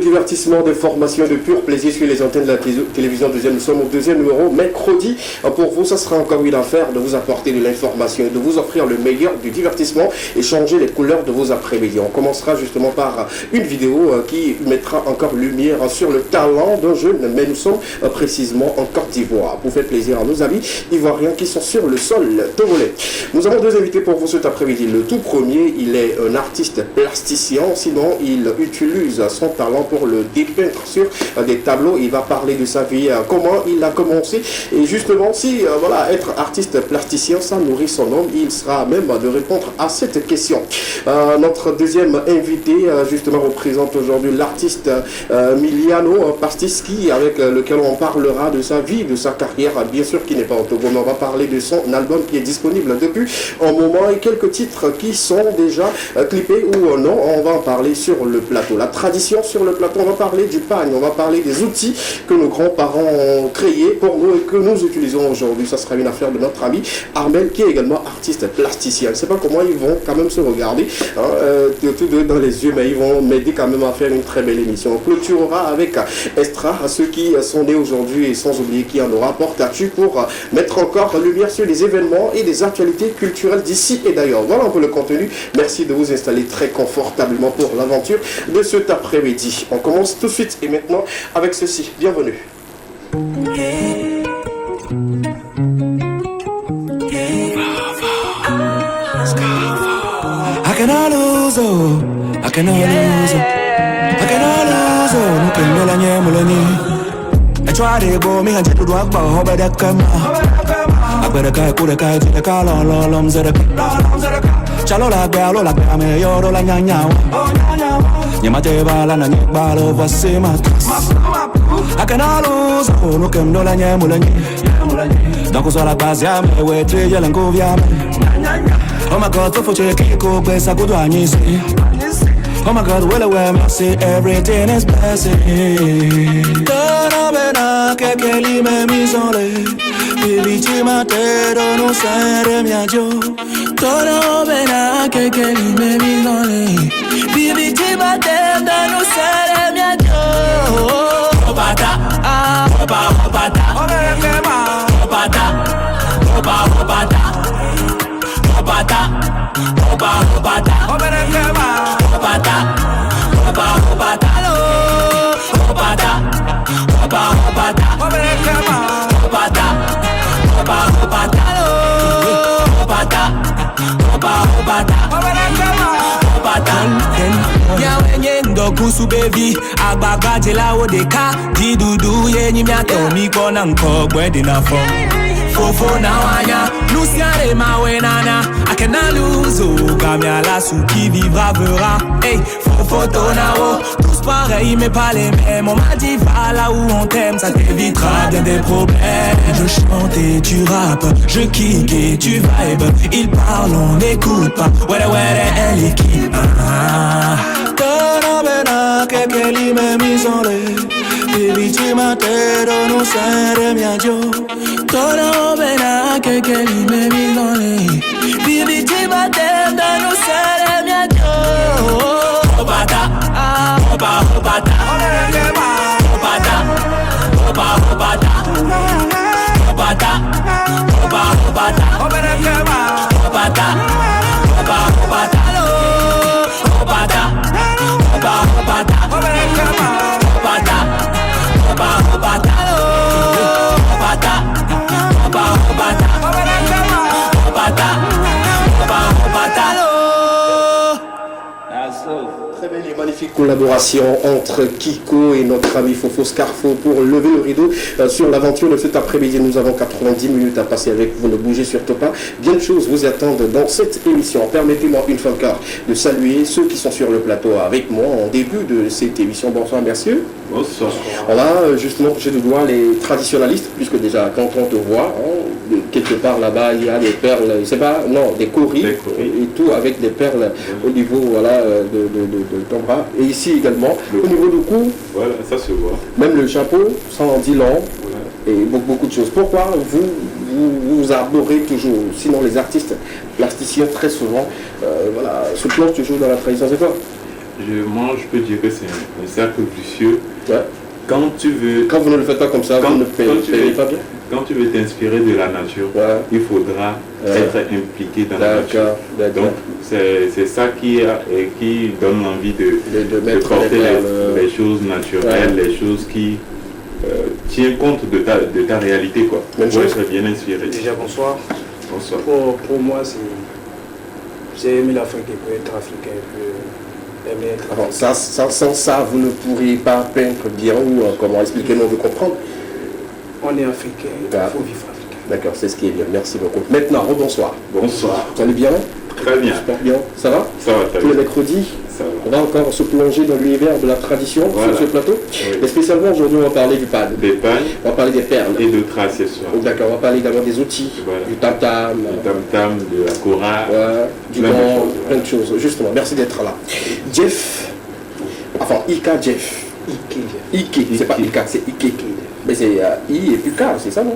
divertissement, de formation, de pur plaisir sur les antennes de la télévision deuxième. Nous sommes au deuxième numéro, mercredi. Pour vous, ça sera encore une affaire de vous apporter de l'information, de vous offrir le meilleur du divertissement et changer les couleurs de vos après-midi. On commencera justement par une vidéo qui mettra encore lumière sur le talent d'un jeune, mais nous sommes précisément en Côte d'Ivoire. Pour faire plaisir à nos amis ivoiriens qui sont sur le sol togolais. Nous avons deux invités pour vous cet après-midi. Le tout premier, il est un artiste plasticien, sinon il utilise son talent pour le dépeindre sur des tableaux. Il va parler de sa vie, comment il a commencé et justement si voilà, être artiste plasticien ça nourrit son homme, il sera même de répondre à cette question. Notre deuxième invité justement représente aujourd'hui l'artiste Miliano Pastiski, avec lequel on parlera de sa vie, de sa carrière, bien sûr qui n'est pas au Togo, mais on va parler de son album qui est disponible depuis un moment et quelques titres qui sont déjà clippés ou non. On va en parler sur le plateau. La tradition sur le plateau, on va parler du pagne, on va parler des outils que nos grands-parents ont créés pour nous et que nous utilisons aujourd'hui. Ça sera une affaire de notre ami Armel qui est également artiste plasticien. Je ne sais pas comment ils vont quand même se regarder, hein, tous deux dans les yeux, mais ils vont m'aider quand même à faire une très belle émission. On clôturera avec Estra, à ceux qui sont nés aujourd'hui et sans oublier qui en aura porte à pour mettre encore lumière sur les événements et les actualités culturelles d'ici et d'ailleurs. Voilà un peu le contenu. Merci de vous installer très confortablement pour l'aventure de cet après-midi. On commence tout de suite et maintenant avec ceci. Bienvenue. Chwaribo mi hanje tu dwak ba hoba da kama Agbere kai kure kai jide ka lom zere Chalo la gbe me yoro la nyanya Nyama te bala na nyek balo vasi makas Akana lose no kem do la nyemu la nyi Donc so la base ya me we tre yelen ko via me Oh my God, for cheki ko gbe sa kudu anyisi Oh my God, well aware, I say everything is blessing. Tana bena kekeli me misole, bibichi matero no sere miajo. Tana bena kekeli me misole, bibichi matero no sere miajo. Obata, obata, obata, obata, obata, obata, obata, Obata, obata, lo, obata, obata, obata, obata, lo, obata, obata, ya wenye ndoku subevi, agbaga jela odeka, di dudu ye nyimya tomi kona nkogwe dinafo. Fofo na wanya, Luciane mawenana, akena luzo, kamya la sou qui vivra verra. Hey, fofo tonao, tous pareils mais pas les mêmes. On m'a dit va là où on t'aime, ça t'évitera bien des problèmes. Je chante et tu rappes, je kick et tu vibes. Ils parlent, on n'écoute pas. Ouais, elle équipe. Tana bena kekeli me misole. Bibichi matero no sere miajo. Toro bena kekeli me misole. Bibichi matero no sere miajo. Obata, obata, obata, obata, obata, obata, obata, obata, obata, Très belle et magnifique collaboration entre Kiko et notre ami Fofo Scarfo pour lever le rideau sur l'aventure de cet après-midi. Nous avons 90 minutes à passer avec vous, ne bougez surtout pas. Bien de choses vous attendent dans cette émission. Permettez-moi une fois encore de saluer ceux qui sont sur le plateau avec moi en début de cette émission. Bonsoir messieurs. Bonsoir. On a justement touché du doigt les traditionnalistes, puisque déjà quand on te voit, hein, quelque part là-bas il y a des perles, c'est pas, non, des coris et tout avec des perles au niveau voilà, de ton bras. Et ici également, au niveau du cou, voilà, ça se voit. Même le chapeau, ça en dit long, Voilà. et beaucoup de choses. Pourquoi vous arborez toujours, sinon les artistes plasticiens très souvent voilà, se plongent toujours dans la tradition, c'est quoi? Moi, je peux dire que c'est un cercle vicieux. Ouais. Quand vous ne le faites pas comme ça, vous ne payez pas bien. Quand tu veux t'inspirer de la nature, il faudra être impliqué dans la nature. Donc, c'est ça qui donne envie de porter les choses naturelles, les choses qui tiennent compte de ta réalité, quoi. Pour être bien inspiré. Déjà, bonsoir. Bonsoir. Pour moi, c'est aimer l'Afrique et puis être africain. Et puis, aimer être africain. Alors, sans ça, vous ne pourriez pas peindre bien ou comment expliquer-nous, on veut comprendre. On est africain, il faut vivre africain. D'accord, c'est ce qui est bien. Merci beaucoup. Maintenant, rebonsoir. Bonsoir. Vous allez bien? Très bien. Super bien. Ça va? Ça va, très bien. Tous les mercredis, on va encore se plonger dans l'univers de la tradition sur ce plateau. Oui. Mais spécialement aujourd'hui, on va parler du pad. Des pagnes. On va parler des perles. Et d'autres accessoires. D'accord, on va parler également des outils, du tam-tam. Du tam-tam, de la kora. Du gant, plein de choses. Justement, merci d'être là. Jeff, enfin Ika Jeff. Ike, c'est pas Ika, c'est Ike. Mais c'est I et puis K, c'est ça, non?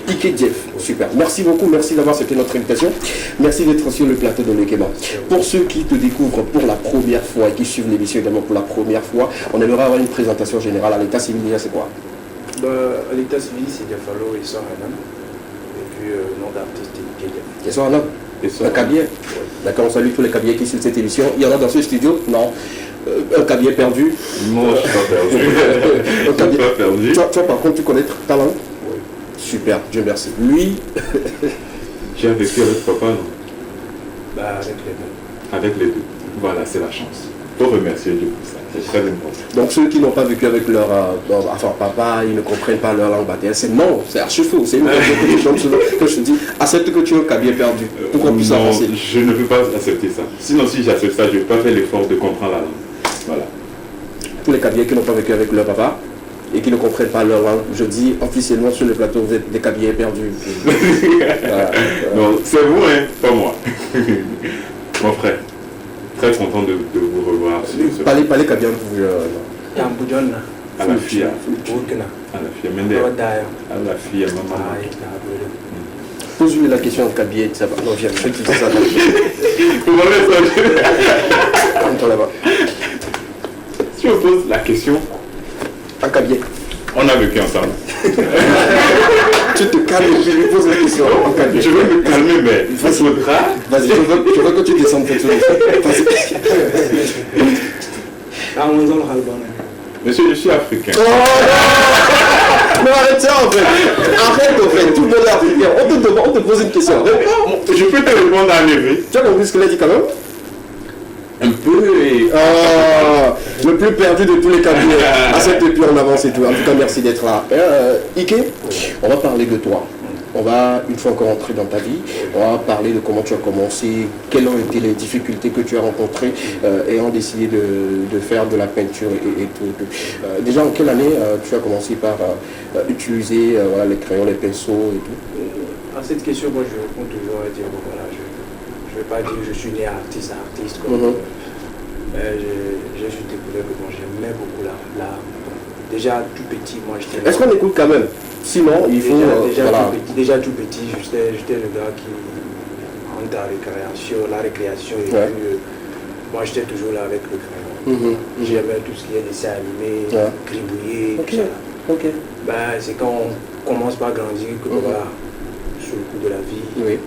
Ike Jeff, super. Merci beaucoup, merci d'avoir accepté notre invitation. Merci d'être sur le plateau de l'Ekema. Pour ceux qui te découvrent pour la première fois et qui suivent l'émission également pour la première fois, on aimerait avoir une présentation générale. À l'état civil, déjà, c'est quoi? À l'état civil, c'est Diafalo et Soranan. Et puis, nom d'artiste, Ike Jeff. Et Soranan? Un cabier? D'accord, on salue tous les cabiers qui suivent cette émission. Il y en a dans ce studio? Non. Un cabier perdu? Non, je ne suis pas perdu. Toi, par contre, tu connais ta langue? Oui. Super, Dieu merci. Lui? Tu as vécu avec papa, non? Avec les deux. Avec les deux. Voilà, c'est la chance. Il faut remercier Dieu pour ça. C'est très important. Donc ceux qui n'ont pas vécu avec leur papa, ils ne comprennent pas leur langue maternelle. C'est non, c'est archi faux. C'est une chose que je te dis, accepte que tu es un cabier perdu. Pour qu'on puisse avancer. Je ne peux pas accepter ça. Sinon, si j'accepte ça, je ne vais pas faire l'effort de comprendre la langue. Voilà. Tous les cabiers qui n'ont pas vécu avec leur papa et qui ne comprennent pas leur langue, je dis officiellement sur le plateau, vous êtes des cabiers perdus. Voilà. Non, c'est vous, hein, pas moi. Mon frère. Très content de vous revoir. Parlez cabier pour à la fille. À la fille, Mende. À la fille, à maman. Pose-lui la question de cabier, ça va. Non, je te dis ça. Vous m'avez ça. Là-bas. Si on pose la question, un cabier. On a vécu ensemble. Tu te calmes et tu lui poses la question. Je veux me calmer, mais il faudra. Vas-y, je veux que tu descendes tout de suite. Monsieur, je suis africain. Oh non! Mais arrête ça en fait. Arrête en fait. Tout le monde est africain. On te pose une question. Je peux te répondre à Névé. Tu as compris ce qu'il a dit quand même? Un peu et... le plus perdu de tous les cabinets. Accepte puis on avance et tout. En tout cas, merci d'être là. Ike, on va parler de toi. On va une fois encore entrer dans ta vie. On va parler de comment tu as commencé, quelles ont été les difficultés que tu as rencontrées ayant décidé de faire de la peinture et tout. Déjà, en quelle année tu as commencé par utiliser les crayons, les pinceaux et tout? À cette question, moi je réponds toujours à dire voilà, je ne vais pas dire que je suis né artiste. J'ai juste découvert que j'aimais beaucoup l'art. Déjà tout petit, moi j'étais... Est-ce qu'on écoute quand même? Sinon, il faut... Déjà tout petit, j'étais le gars qui entre la récréation et puis moi j'étais toujours là avec le crayon. J'aimais tout ce qui est dessin animé, gribouiller, tout ça. C'est quand on commence par grandir que voilà, sur le coup de la vie,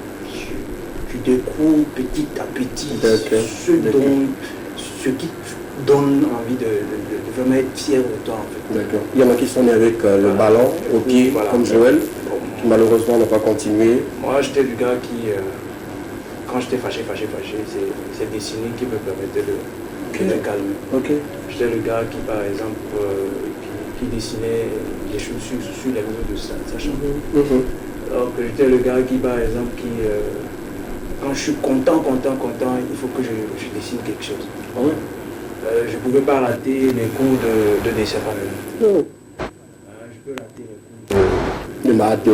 tu découvres petit à petit ce qui donne envie de vraiment être fier de toi en fait. D'accord. Il y en a qui sont nés avec le ballon au pied, comme Joël, qui malheureusement n'a pas continué. Moi j'étais le gars qui, quand j'étais fâché, c'est dessiner qui me permettait de me calmer. J'étais le gars qui par exemple, qui dessinait des chaussures sur les murs de sa chambre. Alors que j'étais le gars qui par exemple, quand je suis content, il faut que je dessine quelque chose. Je ne pouvais pas rater les cours de dessin par exemple. Je peux rater les cours de maths,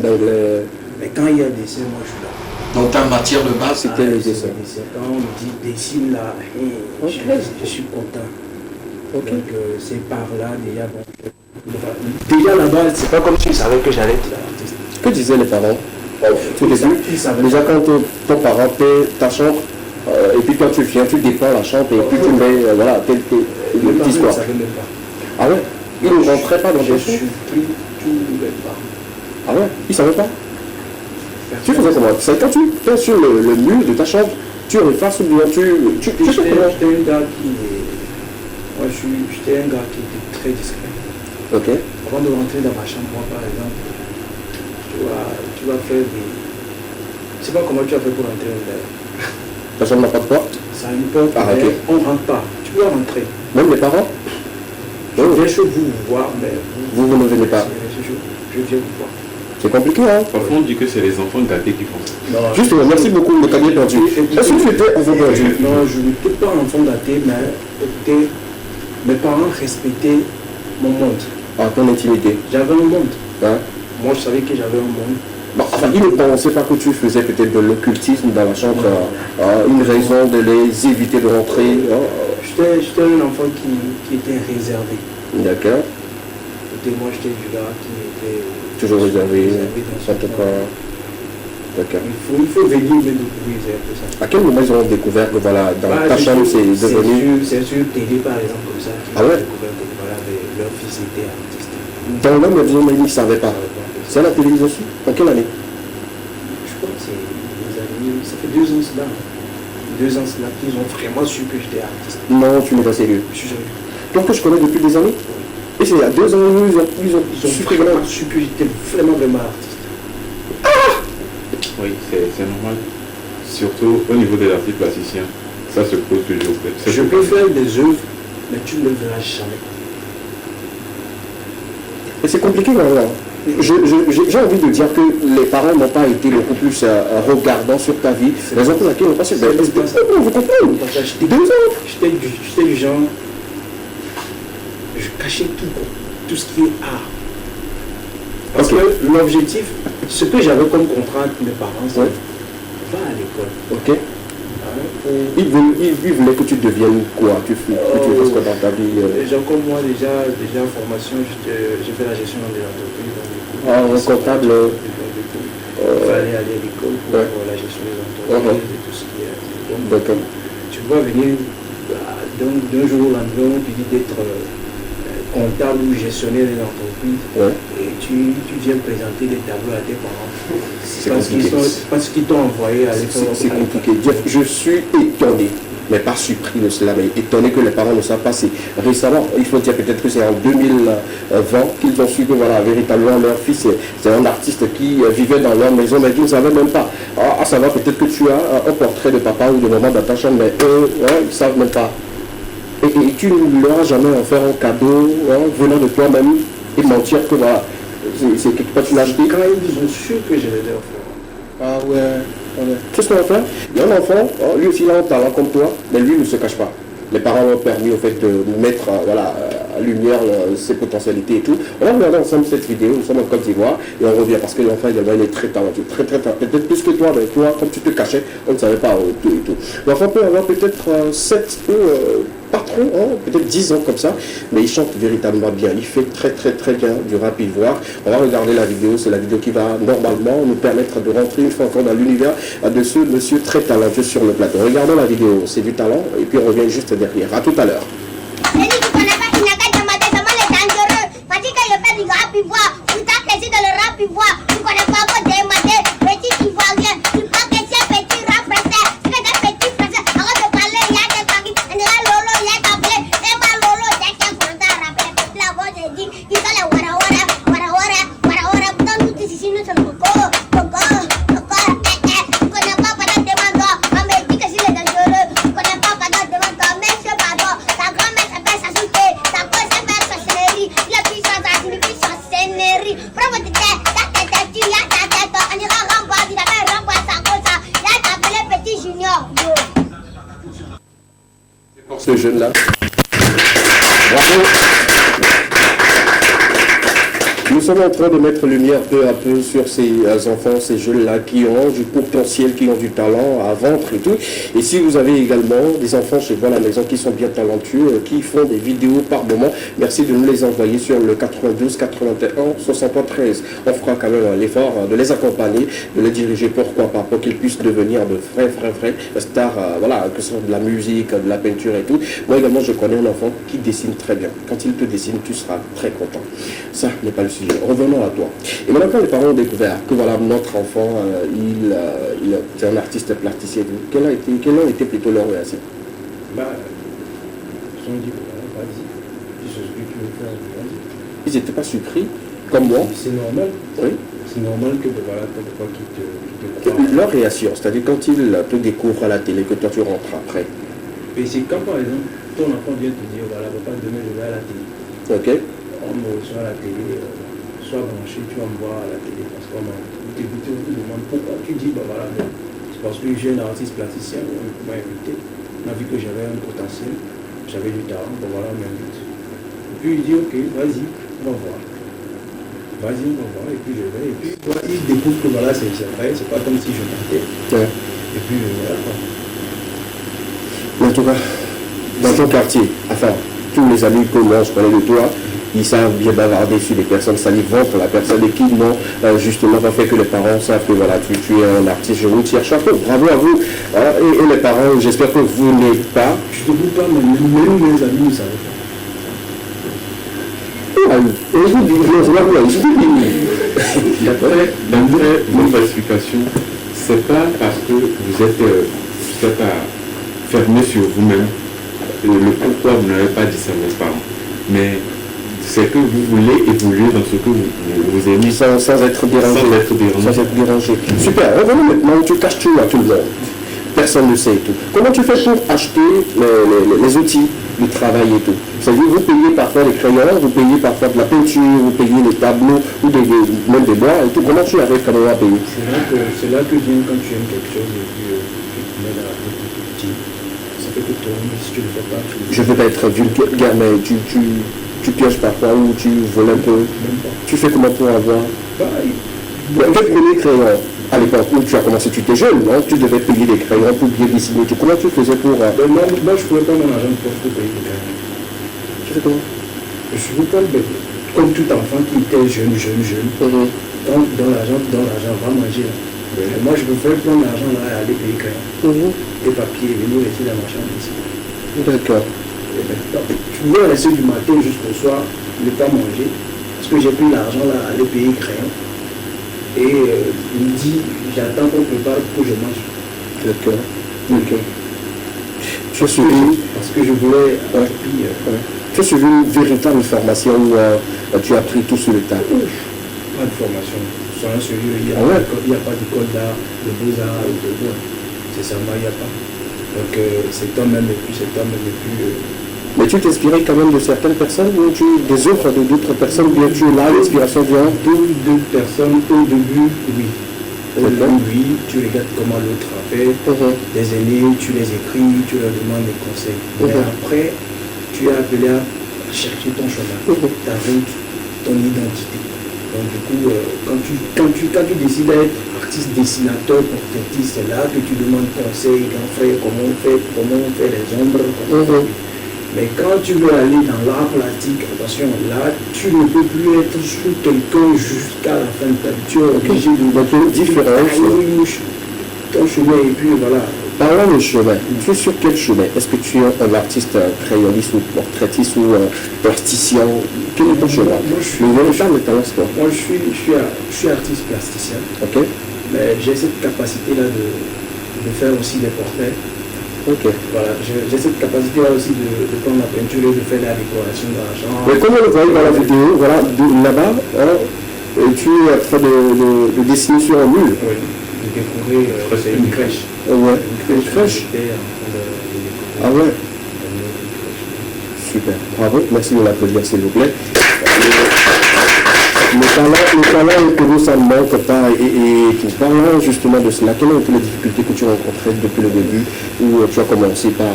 d'anglais. Mais quand il y a dessin, moi je suis là. Donc ta matière de base, c'était le dessin. Quand on me dit dessine là, je suis content. Donc c'est par là déjà. Déjà là-bas, c'est pas comme si je savais que j'allais être artiste. Que disaient les parents? Déjà quand ton parent paie ta chambre, Et puis quand tu viens, tu déprends la chambre et puis tu mets, voilà, telle petite histoire. Ah ouais? Il ne rentrait pas dans tes choses? Ah ouais? Il ne savait pas? Tu faisais comment? C'est quand tu fais sur le mur de ta chambre, tu effaces ou bien tu fais comment? J'étais un gars j'étais un gars qui était très discret. Ok. Avant de rentrer dans ma chambre, moi par exemple, tu vas faire des... Je sais pas comment tu as fait pour rentrer d'ailleurs. Ta chambre n'a pas de porte? Ça a une porte, ok. On ne rentre pas. Tu peux rentrer. Même les parents? Je viens chez vous voir, mais... Vous ne venez pas? Je viens vous voir. C'est compliqué, hein? Parfois, on dit que c'est les enfants gâtés qui font ça. Non, justement, merci beaucoup, le camion perdu. Est-ce que tu étais enfant perdu? Non, je n'étais pas un enfant gâté, mais mes parents respectaient mon monde. Ah, ton intimité. J'avais un monde. Hein? Moi, je savais que j'avais un monde. Bon, enfin, ils ne pensaient pas que tu faisais peut-être de l'occultisme dans la chambre, une raison de les éviter de rentrer. J'étais un enfant qui était réservé. D'accord. Et moi, j'étais du gars qui était... Toujours réservé, dans en tout cas. D'accord. Il faut venir me découvrir, c'est un peu ça. À quel moment ils ont découvert que voilà, dans ta chambre c'est devenu... C'est sur télé par exemple comme ça. Ah ouais? Découvert que voilà, leur fils était artiste. Dans l'homme, ils ne savaient pas. C'est à la télévision aussi? En quelle année? Je crois que c'est les années... Ça fait 2 ans cela. 2 ans cela qu'ils ont vraiment su que j'étais artiste. Non, tu n'es pas sérieux. Je suis sérieux. Donc que je connais depuis des années? Et c'est il y a 2 ans où ils ont su que vraiment su que j'étais vraiment artiste. Oui, c'est normal. Surtout au niveau des artistes plasticiens, ça se pose toujours. Je peux faire des œuvres, mais tu ne le verras jamais. Et c'est compliqué maintenant. J'ai envie de dire que les parents n'ont pas été beaucoup plus regardants sur ta vie, raison pour laquelle ils n'ont pas su. Vous comprenez? 2 ans. J'étais du genre, je cachais tout ce qui est art. Parce que l'objectif, ce que j'avais comme contrat avec mes parents, c'est va à l'école. Ok. Ils voulaient que tu deviennes quoi? Tu fasses quoi dans ta vie? Comme moi, déjà formation, j'ai fait la gestion des entreprises. Un comptable. Il fallait aller à l'école pour la gestion des entreprises et tout ce qui est. Donc, tu vas venir d'un jour au lendemain, tu dis d'être comptable ou gestionnaire des entreprises et tu viens présenter des tableaux à tes parents. Parce qu'ils t'ont envoyé à l'école. C'est compliqué. Je suis étonné, mais pas surpris de cela, mais étonné que les parents ne savent pas. C'est récemment, il faut dire peut-être que c'est en 2020 qu'ils ont su que voilà, véritablement leur fils c'est un artiste qui vivait dans leur maison, mais qu'ils ne savaient même pas. À savoir peut-être que tu as un portrait de papa ou de maman dans ta chambre, mais eux, ils ne savent même pas. Et tu ne leur as jamais offert un cadeau venant de toi-même et mentir que voilà, c'est quelque part tu l'as acheté. Quand ils ont su que je les ai offert. Ah ouais. Qu'est-ce qu'on va faire? Il y a un enfant, lui aussi il a un talent comme toi, mais lui ne se cache pas. Les parents ont permis au fait de mettre à lumière ses potentialités et tout. On va regarder ensemble cette vidéo, nous sommes en Côte d'Ivoire et on revient parce que l'enfant il est très talentueux, très talentueux. Peut-être plus que toi, mais toi, comme tu te cachais, on ne savait pas tout et tout. L'enfant peut avoir peut-être 7 ou pas trop, peut-être 10 ans comme ça, mais il chante véritablement bien. Il fait très bien du rap ivoire. On va regarder la vidéo, c'est la vidéo qui va normalement nous permettre de rentrer une fois encore dans l'univers de ce monsieur très talentueux sur le plateau. Regardons la vidéo, c'est du talent et puis on revient juste derrière. À tout à l'heure. Ce jeune-là. Bravo. Nous sommes en train de mettre lumière peu à peu sur ces enfants, ces jeunes-là qui ont du potentiel, qui ont du talent à vendre et tout. Et si vous avez également des enfants chez vous à la maison qui sont bien talentueux, qui font des vidéos par moment, merci de nous les envoyer sur le 92 81 73. On fera quand même l'effort de les accompagner, de les diriger, pourquoi pas, pour qu'ils puissent devenir de vrais stars, voilà, que ce soit de la musique, de la peinture et tout. Moi également, je connais un enfant qui dessine très bien. Quand il te dessine, tu seras très content. Ça n'est pas le sujet. Revenons à toi. Et maintenant, quand les parents ont découvert que voilà, notre enfant, c'est un artiste plasticien, quelle a été plutôt leur réaction? Ils ont dit, vas-y, c'est ce que tu veux faire, vas-y. Ils n'étaient pas surpris, comme moi. C'est normal. Oui. C'est normal que voilà, quelquefois qu'ils te croient. Leur réaction, c'est-à-dire quand ils te découvrent à la télé, que toi tu rentres après. Et c'est quand par exemple, ton enfant vient te dire, voilà, papa, demain je vais à la télé. Ok. On me reçoit à la télé, sois branché, tu vas me voir à la télé. Parce qu'on m'a écouté, on te demande pourquoi. Tu dis, bah voilà, c'est parce que j'ai un artiste plasticien, on m'a invité. On a vu que j'avais un potentiel, j'avais du talent, bon voilà, on m'invite. Et puis il dit, ok, vas-y, on va voir. Vas-y, on va voir, et puis je vais. Et puis voilà, il découvre que voilà, c'est vrai, c'est pas comme si je mentais. Ouais. Et puis voilà quoi. En tout cas, dans ton quartier, enfin, tous les amis que moi je connais de toi, ils savent bien bavarder sur les personnes salivantes pour la personne et qui n'ont justement pas fait que les parents savent que voilà, tu es un artiste, je vous tire chapeau, bravo à vous. Et les parents, j'espère que vous n'êtes pas. Je te dis pas, mais même mes amis ne savaient pas. D'après mon explication, c'est pas parce que vous êtes fermé sur vous-même, le pourquoi vous n'avez pas dit ça à vos parents, mais c'est que vous voulez évoluer dans ce que vous aimez sans être dérangé. Super, revenons maintenant, tu caches tout à tout le monde. Personne ne sait tout. Comment tu fais pour acheter les outils du travail et tout? C'est-à-dire, vous payez parfois les crayons, vous payez parfois de la peinture, vous payez les tableaux ou même des bois et tout. Comment tu arrives quand même à payer? C'est là que vient quand tu aimes quelque chose et puis tu te mets dans la tête tout petit. Ça fait que toi, si tu ne le fais pas, Je ne veux pas être vulgaire, mais tu pièges parfois ou tu voles un peu. Tu fais comment pour avoir? Quel premier crayon à l'époque où tu as commencé, tu étais jeune, non? Tu devais payer des crayons pour bien dessiner. Comment tu faisais pour... Moi, je ne pouvais pas mon argent pour payer des crayons. Tu fais comment? Je suis pas comme tout enfant qui était jeune. Dans l'argent, va manger. Moi, je pouvais prendre l'argent là et aller payer crayons. Et papier, venir laisser la marchandise ici. D'accord. Je pouvais laisser du matin jusqu'au soir, ne pas manger. Parce que j'ai pris l'argent là, aller payer crayons. Et midi, j'attends qu'on prépare pour que je mange. D'accord. Tu as suivi... Parce que je voulais... Tu as suivi une véritable formation où tu as appris tout sur le tas? Pas de formation. Soyons sérieux, il n'y a pas d'école d'art, de beaux-arts, sincèrement, il n'y a pas. Donc c'est toi-même et puis Mais tu t'inspirais quand même de certaines personnes ou des œuvres de d'autres personnes, bien tu es là, l'inspiration vient? D'autres personnes, au début, oui. Au début, oui, tu regardes comment l'autre a fait, des aînés, tu les écris, tu leur demandes des conseils. Mais après, tu es appelé à chercher ton chemin, ta route, ton identité. Donc du coup, quand tu décides d'être artiste, dessinateur, portraitiste, c'est là que tu demandes conseil, grand frère, comment on fait les ombres, Mais quand tu veux aller dans l'art plastique, attention, là, tu ne peux plus être sous quelqu'un jusqu'à la fin de ta vie. Tu es obligé de différence. Ton chemin et puis voilà. Parlons de chemin. Tu es sur quel chemin? Est-ce que tu es un artiste crayonniste ou portraitiste ou plasticien? Quel est ton chemin? Moi, je suis artiste plasticien. Ok. Mais j'ai cette capacité-là de faire aussi des portraits. Ok. Voilà, j'ai cette capacité-là aussi de prendre la peinture et de faire la décoration de l'argent. Mais comme on le voit dans la vidéo, voilà, là-bas, tu es en train de dessiner sur un mur. Oui. De découvrir une crèche. Ouais. Une crèche. Ah ouais. Super. Bravo. Merci de l'applaudir, s'il vous plaît. Le talent est que ça ne manque pas. Et parlant justement de cela, quelles ont été les difficultés que tu as rencontrées depuis le début où tu as commencé par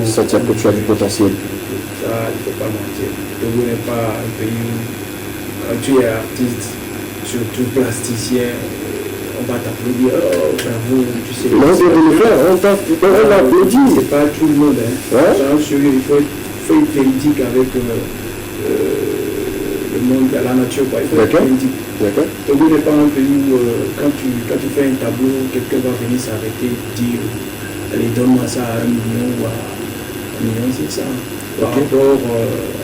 sentir que tu as du potentiel? Ça, il ne faut pas mentir. Le Togo n'est pas un pays où quand tu es artiste, surtout plasticien, on va t'applaudir, oh bravo, tu sais. Non, c'est de le faire, on l'applaudit. C'est pas tout le monde, hein. Ouais. Il faut être véridique avec le monde, la nature, quoi. Il faut être véridique. D'accord. Togo n'est pas un pays où quand tu fais un tableau, quelqu'un va venir s'arrêter et dire allez, donne-moi ça à 1 million ou à 1,6 million. Par rapport,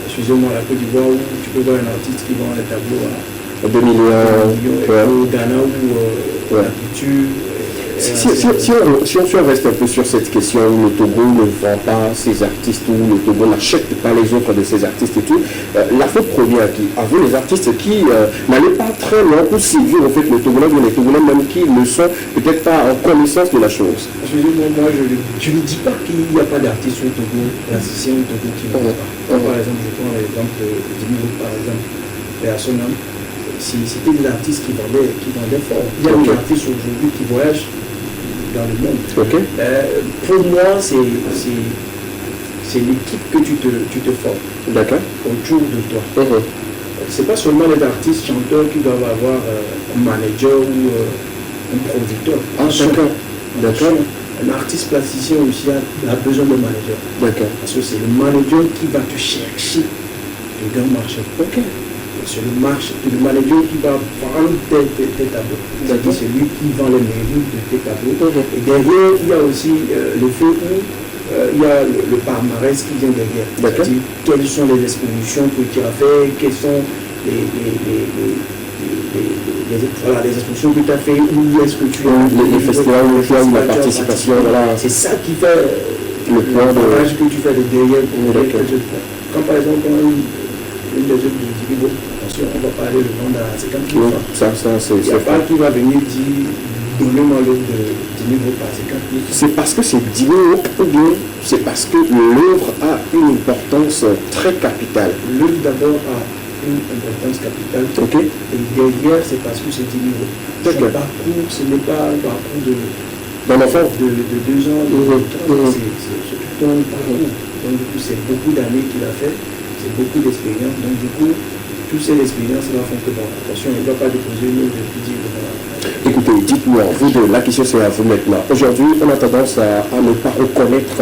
excusez-moi, la Côte d'Ivoire où tu peux voir un artiste qui vend un tableau à 2 millions. Au Ghana où la culture. Si on reste un peu sur cette question où le Togo ne vend pas ses artistes, où le Togo n'achète pas les autres de ses artistes et tout, la faute provient à qui? À vous les artistes qui n'allaient pas très loin pour séduire en fait le Togolais, ou les Togolais même qui ne sont peut-être pas en connaissance de la chose. Excusez-moi, moi je ne dis pas qu'il n'y a pas d'artistes au Togo, plasticien au Togo qui ne vendent pas. Par exemple, je prends l'exemple de Dimigo, par exemple, et à son âme. C'était des artistes qui vendaient fort. Il y a des artistes aujourd'hui qui voyagent dans le monde. Pour moi, c'est l'équipe que tu te formes autour de toi. C'est pas seulement les artistes chanteurs qui doivent avoir un manager ou un producteur. D'accord. Un artiste plasticien aussi a besoin de manager. Parce que c'est le manager qui va te chercher le grand marché. C'est le manager qui va prendre tes tableaux. C'est-à-dire c'est lui qui vend les mérites de tes tableaux. Et derrière, il y a aussi le fait où il y a le palmarès qui vient derrière. C'est-à-dire quelles sont les expositions que tu as fait, quelles sont les expositions que tu as fait, où est-ce que tu as les festivals, la participation. C'est ça qui fait le travail que tu fais de derrière pour quand par exemple une des œuvres de Dimigo, on va pas aller le vendre à 50 000 francs. Il n'y a pas qui va venir dire donnez-moi l'œuvre de Dimigo par 50 000 francs. C'est parce que c'est Dimigo ou bien c'est parce que l'œuvre a une importance très capitale. L'œuvre d'abord a une importance capitale. Et derrière, c'est parce que c'est Dimigo. Son parcours, ce n'est pas un parcours d'un enfant de 2 ans, c'est tout un parcours. Donc du coup, c'est beaucoup d'années qu'il a fait. C'est beaucoup d'expérience. Donc du coup, toutes ces expériences-là font que attention, il ne va pas déposer une œuvre de plus dire. Écoutez, dites-moi, vous deux, la question c'est à vous maintenant. Aujourd'hui, on a tendance à ne pas reconnaître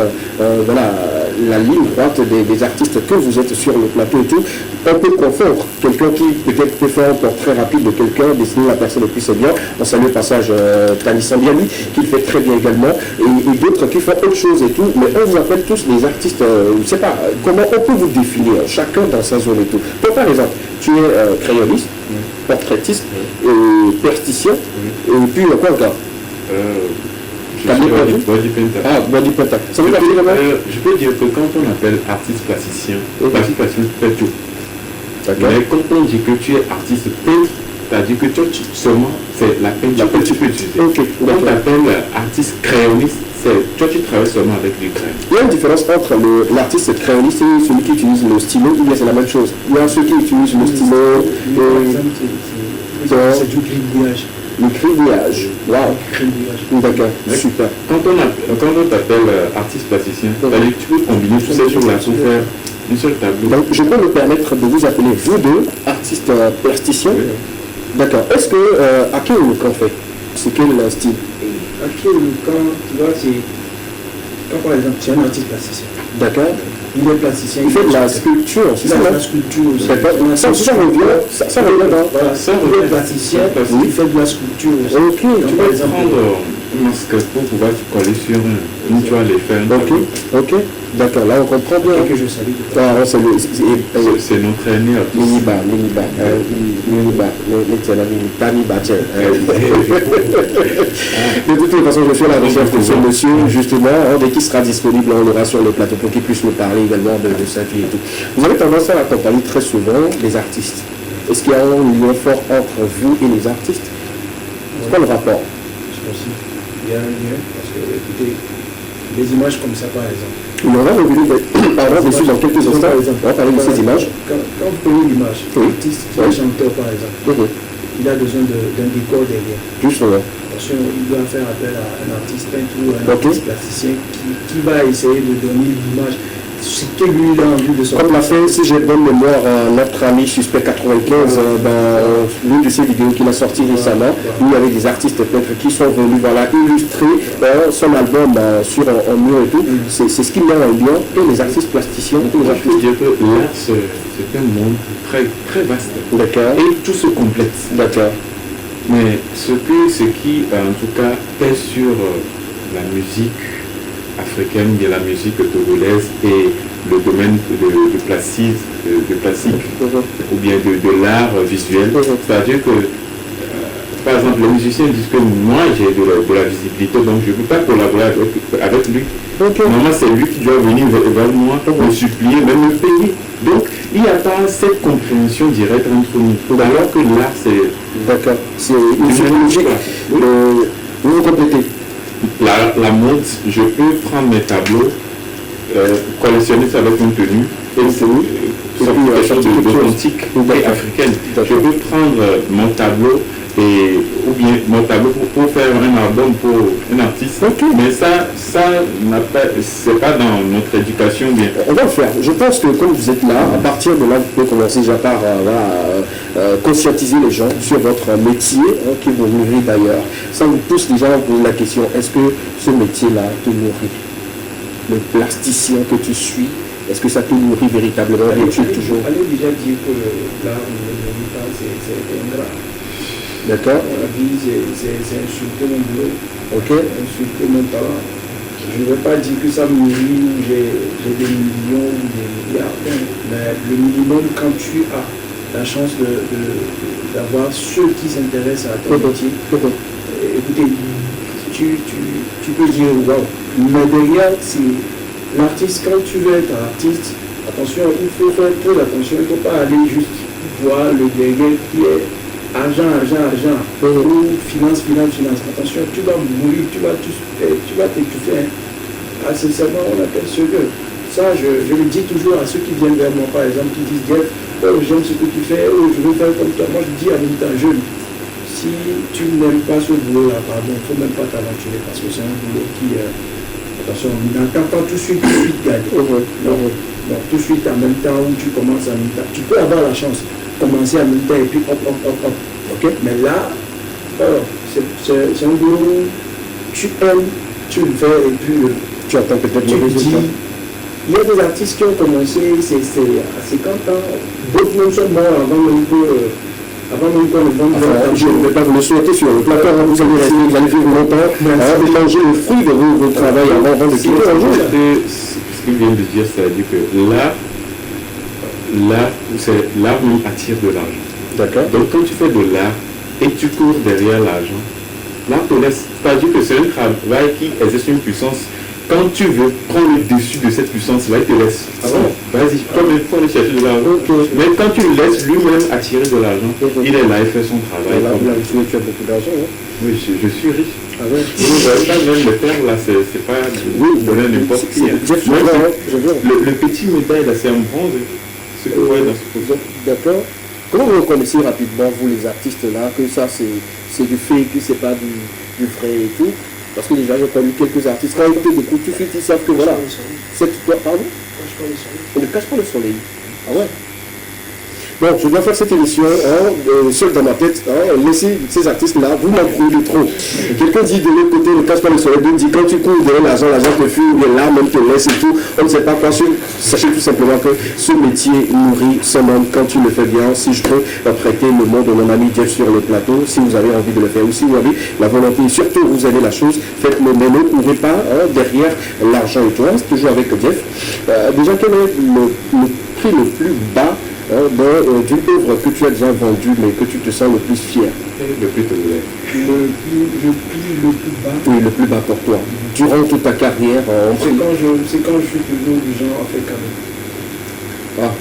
la ligne droite des artistes que vous êtes sur le plateau et tout. On peut confondre quelqu'un qui peut-être peut faire un portrait rapide de quelqu'un, dessiner la personne le plus bien. On salue le passage Tani Sambiani, qui le fait très bien également, et d'autres qui font autre chose et tout. Mais on vous appelle tous des artistes, je ne sais pas, comment on peut vous définir, chacun dans sa zone et tout. Par exemple, tu es crayonniste, portraitiste, plasticien, et puis quoi encore Body painter. Ça veut dire je peux dire que quand on appelle artiste plasticien, l'artiste plasticien fait tout. Mais quand on dit que tu es artiste peintre, c'est-à-dire que seulement c'est la peinture que tu peux utiliser. Quand on appelle artiste crayonniste, toi tu travailles seulement avec du crayon. Il y a une différence entre l'artiste crayonniste et celui qui utilise le stylo, ou bien c'est la même chose. Il y a ceux qui utilisent le stylo. C'est du gribouillage. Le gribouillage. Waouh. D'accord, super. Quand on t'appelle artiste plasticien, c'est-à-dire que tu peux combiner toutes ces choses-là pour faire un seul tableau. Donc je peux me permettre de vous appeler vous deux, artistes plasticiens. D'accord. Est-ce que à quel camp fait? C'est quel style? À quel camp, tu vois, c'est quand par exemple tu es un artiste plasticien. D'accord. Il est plasticien. Il fait de la sculpture, c'est ça? La sculpture aussi. Ça revient dans. Voilà, il est plasticien, il fait de la sculpture aussi. Ok, tu peux prendre un masque pour pouvoir coller sur une toile et faire un tableau. Ok, d'accord, là on comprend bien. Que je salue. C'est notre aîné. Miniba. De toute façon, je fais la recherche de ce monsieur, justement, dès qu'il sera disponible, on l'aura sur le plateau pour qu'il puisse nous parler également de sa vie et tout. Vous avez tendance à accompagner très souvent les artistes. Est-ce qu'il y a un lien fort entre vous et les artistes? C'est quoi le rapport? Il y a un lien, parce que, écoutez, des images comme ça, par exemple. On va revenir dessus dans quelques instants. On va parler de ces images. Quand vous prenez l'image, l'artiste qui est chanteur, par exemple, il a besoin d'un décor derrière. Justement. Attention, il doit faire appel à un artiste peintre ou un artiste plasticien qui va essayer de donner l'image. ce que lui il a envie de sortir. Comme l'a fait, si j'ai bonne mémoire, notre ami Suspect 95, dans l'une de ses vidéos qu'il a sorti récemment, où il y avait des artistes peintres qui sont venus illustrer son album sur un mur et tout. C'est ce qu'il met en lien, et les artistes plasticiens. Je peux dire que l'art, c'est un monde très, très vaste. D'accord. Et tout se complète. D'accord. Mais ce qui, en tout cas, pèse sur la musique africaine, bien la musique togolaise et le domaine de plastique ou bien de l'art visuel. C'est-à-dire que, par exemple, les musiciens disent que moi j'ai de la visibilité, donc je ne peux pas collaborer avec lui. Normalement, c'est lui qui doit venir vers moi, me supplier, même me payer. Donc, il n'y a pas cette compréhension directe entre nous. Alors que l'art, c'est... D'accord. C'est une logique. Vous complétez. La mode, je peux prendre mes tableaux, collectionner ça avec une tenue, et c'est quelque chose d'authentique et africaine. Je peux prendre mon tableau ou bien mon tableau pour faire un album pour un artiste. Mais ça c'est pas dans notre éducation bien. On va le faire. Je pense que comme vous êtes là, à partir de là, vous pouvez commencer déjà par conscientiser les gens sur votre métier, qui vous nourrit d'ailleurs. Ça vous pousse déjà à poser la question, est-ce que ce métier-là te nourrit? Le plasticien que tu suis, est-ce que ça te nourrit véritablement? Allez déjà dire que l'art ne nourrit pas, c'est ingrat. D'accord. La vie, c'est insulter mon boulot. Ok. Insulter mon talent. Je ne veux pas dire que ça me nourrit ou j'ai des millions ou des milliards. Mais le minimum, quand tu as la chance d'avoir ceux qui s'intéressent à ton métier, écoutez, tu peux dire waouh. Mais derrière, c'est l'artiste, quand tu veux être un artiste, attention, il faut faire très attention. Il ne faut pas aller juste voir le derrière qui est argent, ou finance. Attention, tu vas mourir, tu vas t'étouffer. Sincèrement, on appelle ce que. Ça, je le dis toujours à ceux qui viennent vers moi, par exemple, qui disent Jeff, j'aime ce que tu fais, je veux faire comme toi. Moi, je dis à l'état jeune, si tu n'aimes pas ce boulot-là, pardon, il ne faut même pas t'aventurer parce que c'est un boulot qui. Attention, n'attends pas tout de suite gagner. Non, tout de suite en même temps où tu commences en même temps. Tu peux avoir la chance commencer en même temps et puis hop. Ok? Mais là, c'est un boulot où tu aimes, tu le fais et puis tu attends peut-être le résultat. Il y a des artistes qui ont commencé c'est à 50 ans. D'autres même sont morts avant même qu'on ne vende. Je ne vais pas vous le souhaiter sur le plateau, vous allez vivre longtemps, vous mangez le fruit de votre travail avant de quitter un jour. Ce qu'il vient de dire, c'est-à-dire que l'art nous attire de l'argent. D'accord. Donc quand tu fais de l'art et tu cours derrière l'argent, l'art te laisse, c'est-à-dire que c'est un travail qui exerce une puissance. Quand tu veux prendre le dessus de cette puissance-là, il te laisse. Vas-y, faut aller chercher de l'argent. Mais quand tu le laisses lui-même attirer de l'argent, il est là, il fait son travail. Là, tu as beaucoup d'argent. Oui, je suis riche. Ah ouais. Je ne vais pas même le faire là, c'est pas donner n'importe qui. Le petit médaille là, c'est un bronze. Ce que vous voyez dans ce photo. D'accord. Comment vous reconnaissez rapidement, vous les artistes là, que ça c'est du fake, que c'est pas du vrai et tout? Parce que déjà j'ai connu quelques artistes, quand ils te découvrent tout de suite, ils savent que voilà. C'est toi, pardon? On ne cache pas le soleil. Ah ouais. Bon, je dois faire cette émission seul dans ma tête, laissez ces artistes-là, vous m'embrouillez trop. Quelqu'un dit de l'autre côté, ne cache pas le soleil, d'autres dit quand tu cours derrière l'argent te fuit, ou bien là, même te laisse et tout. On ne sait pas quoi. Sachez tout simplement que ce métier nourrit son homme quand tu le fais bien. Si je peux prêter le mot de mon ami Jeff sur le plateau, si vous avez envie de le faire, ou si vous avez la volonté, surtout vous avez la chose, faites-le, mais ne courez pas derrière l'argent et toi, c'est toujours avec Jeff. Déjà, quel est le prix le plus bas d'une œuvre que tu as déjà vendue, mais que tu te sens le plus fier? Le plus toléré. Le prix le plus bas. Oui, le plus bas pour toi. Durant toute ta carrière. C'est quand je suis toujours du genre à faire cadeau. Ah,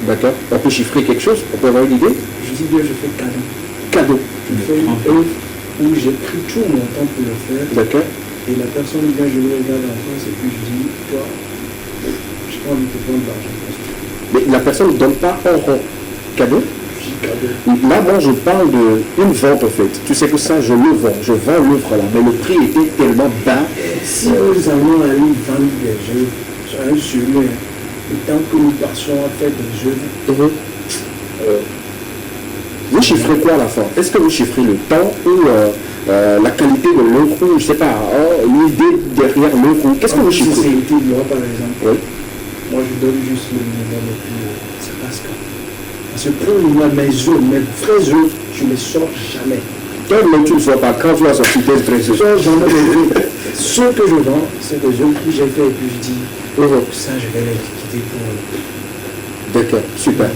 d'accord. On peut chiffrer quelque chose? On peut avoir une idée? Je dis bien, je fais cadeau. Cadeau. Je fais une œuvre où j'ai pris tout mon temps pour le faire. D'accord. Et la personne vient, je le regarde en face et puis je dis, toi, je n'ai pas envie de te prendre de l'argent. Mais la personne ne donne pas un rond. Cadeau? Là, moi, je parle d'une vente, en fait. Tu sais que ça, je le vends. Je vends l'œuvre là. Mais le prix était tellement bas. Si nous allons aller vendre des œuvres, sur un sur le temps que nous passions à faire des œuvres. Vous chiffrez quoi à la fin? Est-ce que vous chiffrez le temps ou la qualité de l'œuvre, ou je ne sais pas, l'idée derrière l'œuvre? Qu'est-ce que vous chiffrez? Sincérité, moi par exemple. Oui. Moi je donne juste le minimum et puis ça passe quand. Parce que pour moi, mes œuvres, mes vraies œuvres, je ne les sors jamais. Quand tu ne sors pas, quand tu vas sortir tes vraies œuvres? Je sors jamais des œuvres. Ce que je vends, c'est des œuvres que j'ai fait et puis je dis, ça je vais les quitter pour... D'accord, super.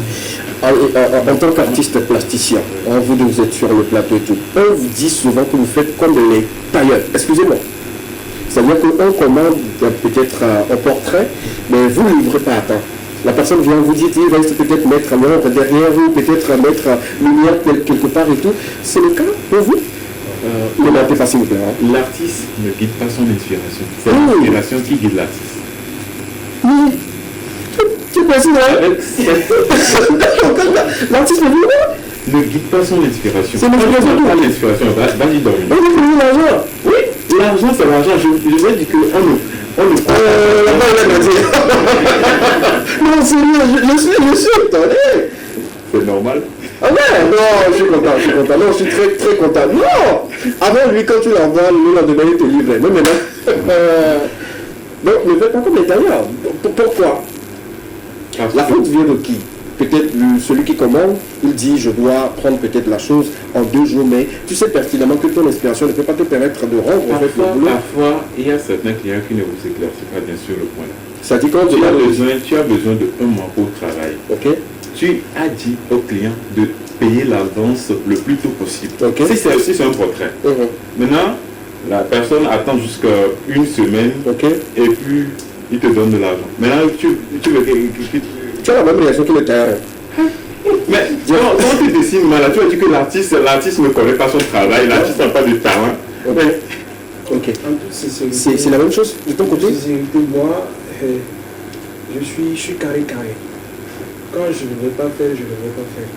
En tant qu'artiste plasticien, vous êtes sur le plateau et tout, on vous dit souvent que vous faites comme les tailleurs. Excusez-moi. C'est-à-dire qu'on commande peut-être un portrait, mais vous ne livrez pas à temps. La personne vient vous dire, il reste peut-être mettre l'ombre derrière vous, peut-être mettre lumière quelque part et tout. C'est le cas pour vous? Commentez pas s'il vous plaît. L'artiste ne guide pas son inspiration. C'est l'inspiration qui guide l'artiste. Oui. Tu peux aussi, l'artiste ne guide pas son inspiration. C'est l'inspiration. Pas l'inspiration. Vas-y, dormir. L'argent. Oui. L'argent, c'est l'argent. Je vais dire qu'on ne non, c'est bien, je suis étonné. C'est normal. Ah ouais, non, je suis content. Non, je suis très, très content. Non. Avant, lui, quand tu l'envoies, le lendemain, il te livre. Mais maintenant, non, ne faites pas comme les tailleurs. Pourquoi? La faute vient de qui? Peut-être celui qui commande, il dit je dois prendre peut-être la chose en 2 jours, mais tu sais pertinemment que ton inspiration ne peut pas te permettre de rendre le boulot. Parfois, il y a certains clients qui ne vous éclaircissent pas bien sûr le point là. Ça dit quand tu as besoin de 1 mois pour travailler. Ok. Tu as dit au client de payer l'avance le plus tôt possible. Okay. Si c'est un portrait. Maintenant, la personne attend jusqu'à 1 semaine et puis il te donne de l'argent. Maintenant, tu as la même réaction que le tailleur. Mais quand tu dessines mal, tu as dit que l'artiste ne connaît pas son travail, l'artiste n'a pas de talent. Ok. C'est la même chose de ton côté? Moi, je suis carré. Quand je ne vais pas faire, je ne vais pas faire.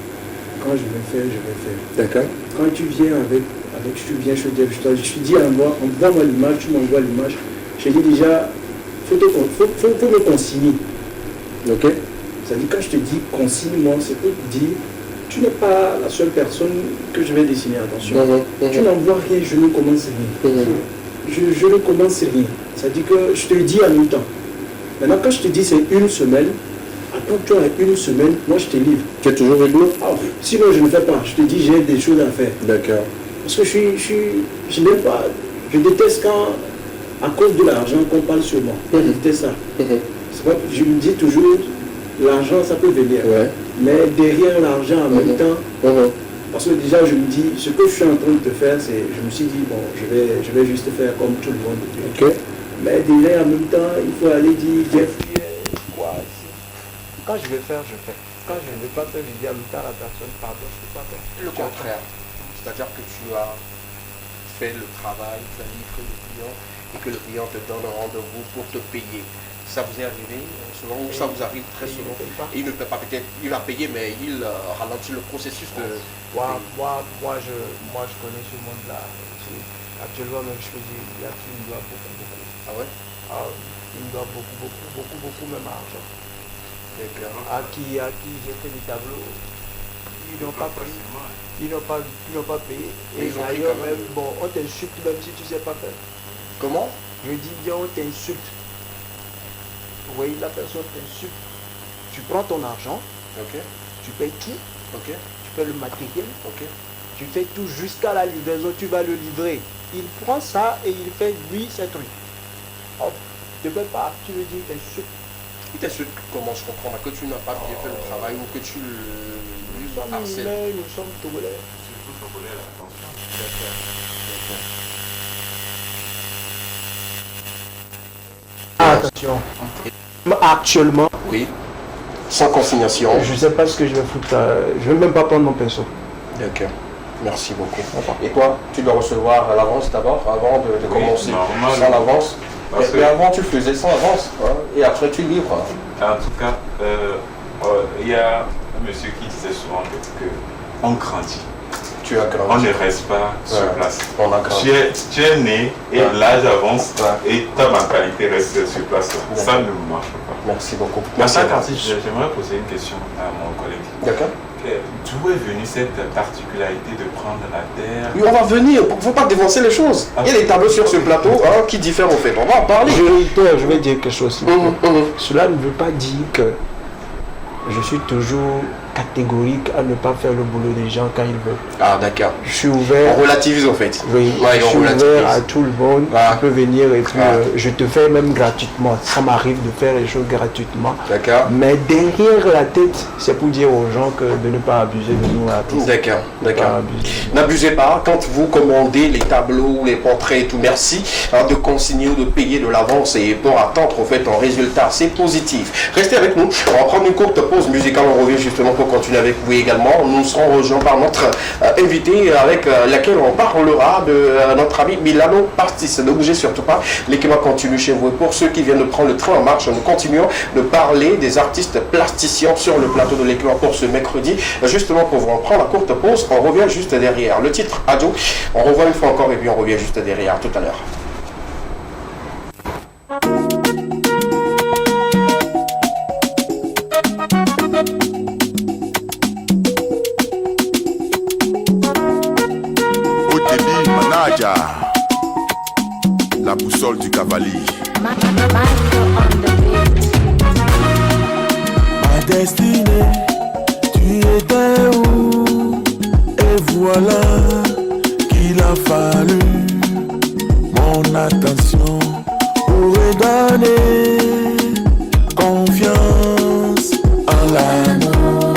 Quand je vais faire, je vais faire. D'accord. Quand tu viens je te dis à moi, envoie-moi l'image, tu m'envoies l'image. Je dis déjà, faut me consigner. Ok. C'est-à-dire quand je te dis consigne-moi, c'est pour te dire, tu n'es pas la seule personne que je vais dessiner, attention. Tu n'envoies rien, je ne commence rien. Je ne commence rien. C'est-à-dire que je te le dis en même temps. Maintenant, quand je te dis c'est 1 semaine, attends, tu as 1 semaine, moi je te livre. Tu es toujours réglo? Sinon je ne fais pas. Je te dis j'ai des choses à faire. D'accord. Parce que je n'aime pas. Je déteste quand, à cause de l'argent, qu'on parle sur moi. Je déteste ça. C'est pas, je me dis toujours, l'argent ça peut venir. Mais derrière l'argent en même temps, parce que déjà je me dis, ce que je suis en train de faire, c'est, je me suis dit, bon, je vais juste faire comme tout le monde. Mais déjà en même temps, il faut aller dire, Jeff, quoi ici. Quand je vais faire, je fais. Quand je ne vais pas faire, je dis à même temps à la personne, pardon, je ne peux pas faire. Le contraire. C'est-à-dire que tu as fait le travail, tu as livré le client et que le client te donne un rendez-vous pour te payer. Ça vous est arrivé souvent ou ça vous arrive très souvent? Et il ne peut pas, peut-être, il a payé, mais il ralentit le processus de... Moi, je connais ce monde-là. Actuellement, même, je peux dire, il y a qui me doit beaucoup. Ah ouais? Il me doit beaucoup, même argent. À qui j'ai fait des tableaux, ils n'ont pas payé. Ils n'ont pas payé. Et d'ailleurs, même, bon, on t'insulte même si tu ne sais pas faire. Comment? Je dis bien, on t'insulte. Vous voyez, la personne t'insulte. Tu prends ton argent, tu payes tout, tu fais le matériel, tu fais tout jusqu'à la livraison, tu vas le livrer. Il prend ça et il fait lui ses trucs. Tu ne peux pas, tu lui dis, il t'insulte. Il t'insulte comment? Je comprends que tu n'as pas bien fait le travail ou que tu lui harcèles. Nous sommes togolais. C'est tout togolais, attention. Attention. Actuellement, oui, sans consignation. Je ne sais pas ce que je vais foutre. Je ne vais même pas prendre mon pinceau. D'accord. Merci beaucoup. Et toi, tu dois recevoir à l'avance d'abord, avant de commencer sans l'avance. Mais avant, tu faisais sans avance. Et après, tu livres. En tout cas, il y a un monsieur qui disait souvent qu'on grandit. on ne reste pas sur place. On a grandi. Tu es né et l'âge avance et ta mentalité reste sur place. Ça ne marche pas. Merci beaucoup. Merci. J'aimerais poser une question à mon collègue. D'accord. D'où est venue cette particularité de prendre la terre? Oui, on va venir, il ne faut pas dévancer les choses. Il y a des tableaux sur ce plateau qui diffèrent en fait. On va en parler. Je vais dire quelque chose. Cela ne veut pas dire que je suis toujours catégorique à ne pas faire le boulot des gens quand ils veulent. Ah d'accord. Je suis ouvert. On relativise en fait. Oui, je suis ouvert à tout le monde. Tu peux venir et puis je te fais même gratuitement. Ça m'arrive de faire les choses gratuitement. D'accord. Mais derrière la tête, c'est pour dire aux gens que de ne pas abuser de nous artistes. D'accord. N'abusez pas quand vous commandez les tableaux, les portraits et tout. Merci de consigner ou de payer de l'avance et pour attendre en fait un résultat. C'est positif. Restez avec nous. On va prendre une courte pause musicale. On revient justement pour continuer avec vous également. Nous serons rejoints par notre invité avec laquelle on parlera de notre ami Milano Pastis. Ne bougez surtout pas. L'équipe continue chez vous. Et pour ceux qui viennent de prendre le train en marche, nous continuons de parler des artistes plasticiens sur le plateau de l'équipe pour ce mercredi. Justement pour vous en prendre la courte pause, on revient juste derrière. Le titre Adjo, on revoit une fois encore et puis on revient juste derrière. Tout à l'heure. La boussole du cavalier. Ma destinée, tu étais où? Et voilà qu'il a fallu mon attention pour donner confiance en l'amour.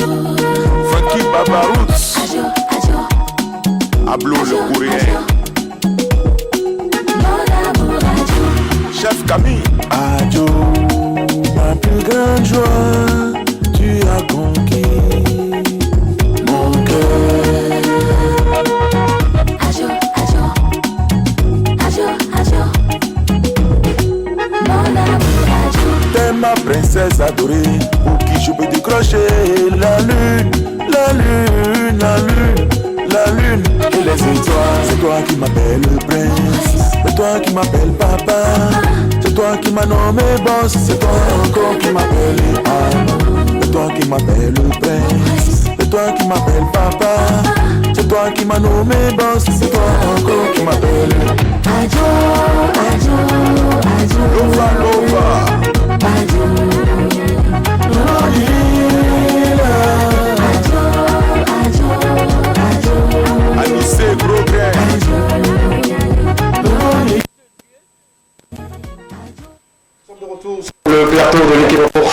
Frankie Babaroots, Ablo le courrier. Chef Camille. Adjo, ma plus grande joie, tu as conquis mon cœur. Adjo, mon amour, Adjo. T'es ma princesse adorée, pour qui je peux décrocher la lune, la lune, la lune, la lune et les étoiles. C'est toi qui m'appelles le prince, c'est toi qui m'appelles papa. C'est toi qui m'as nommé boss, c'est toi encore qui m'appelle amour. C'est toi qui m'appelle le prince, c'est toi qui m'appelle papa. C'est toi qui m'as nommé boss, c'est toi encore qui m'appelle Adjo, Adjo, Adjo. Lova, Lova. Adjo, Adjo, Adjo. Anissé Gros Grain. De retour sur le plateau de l'équipe pour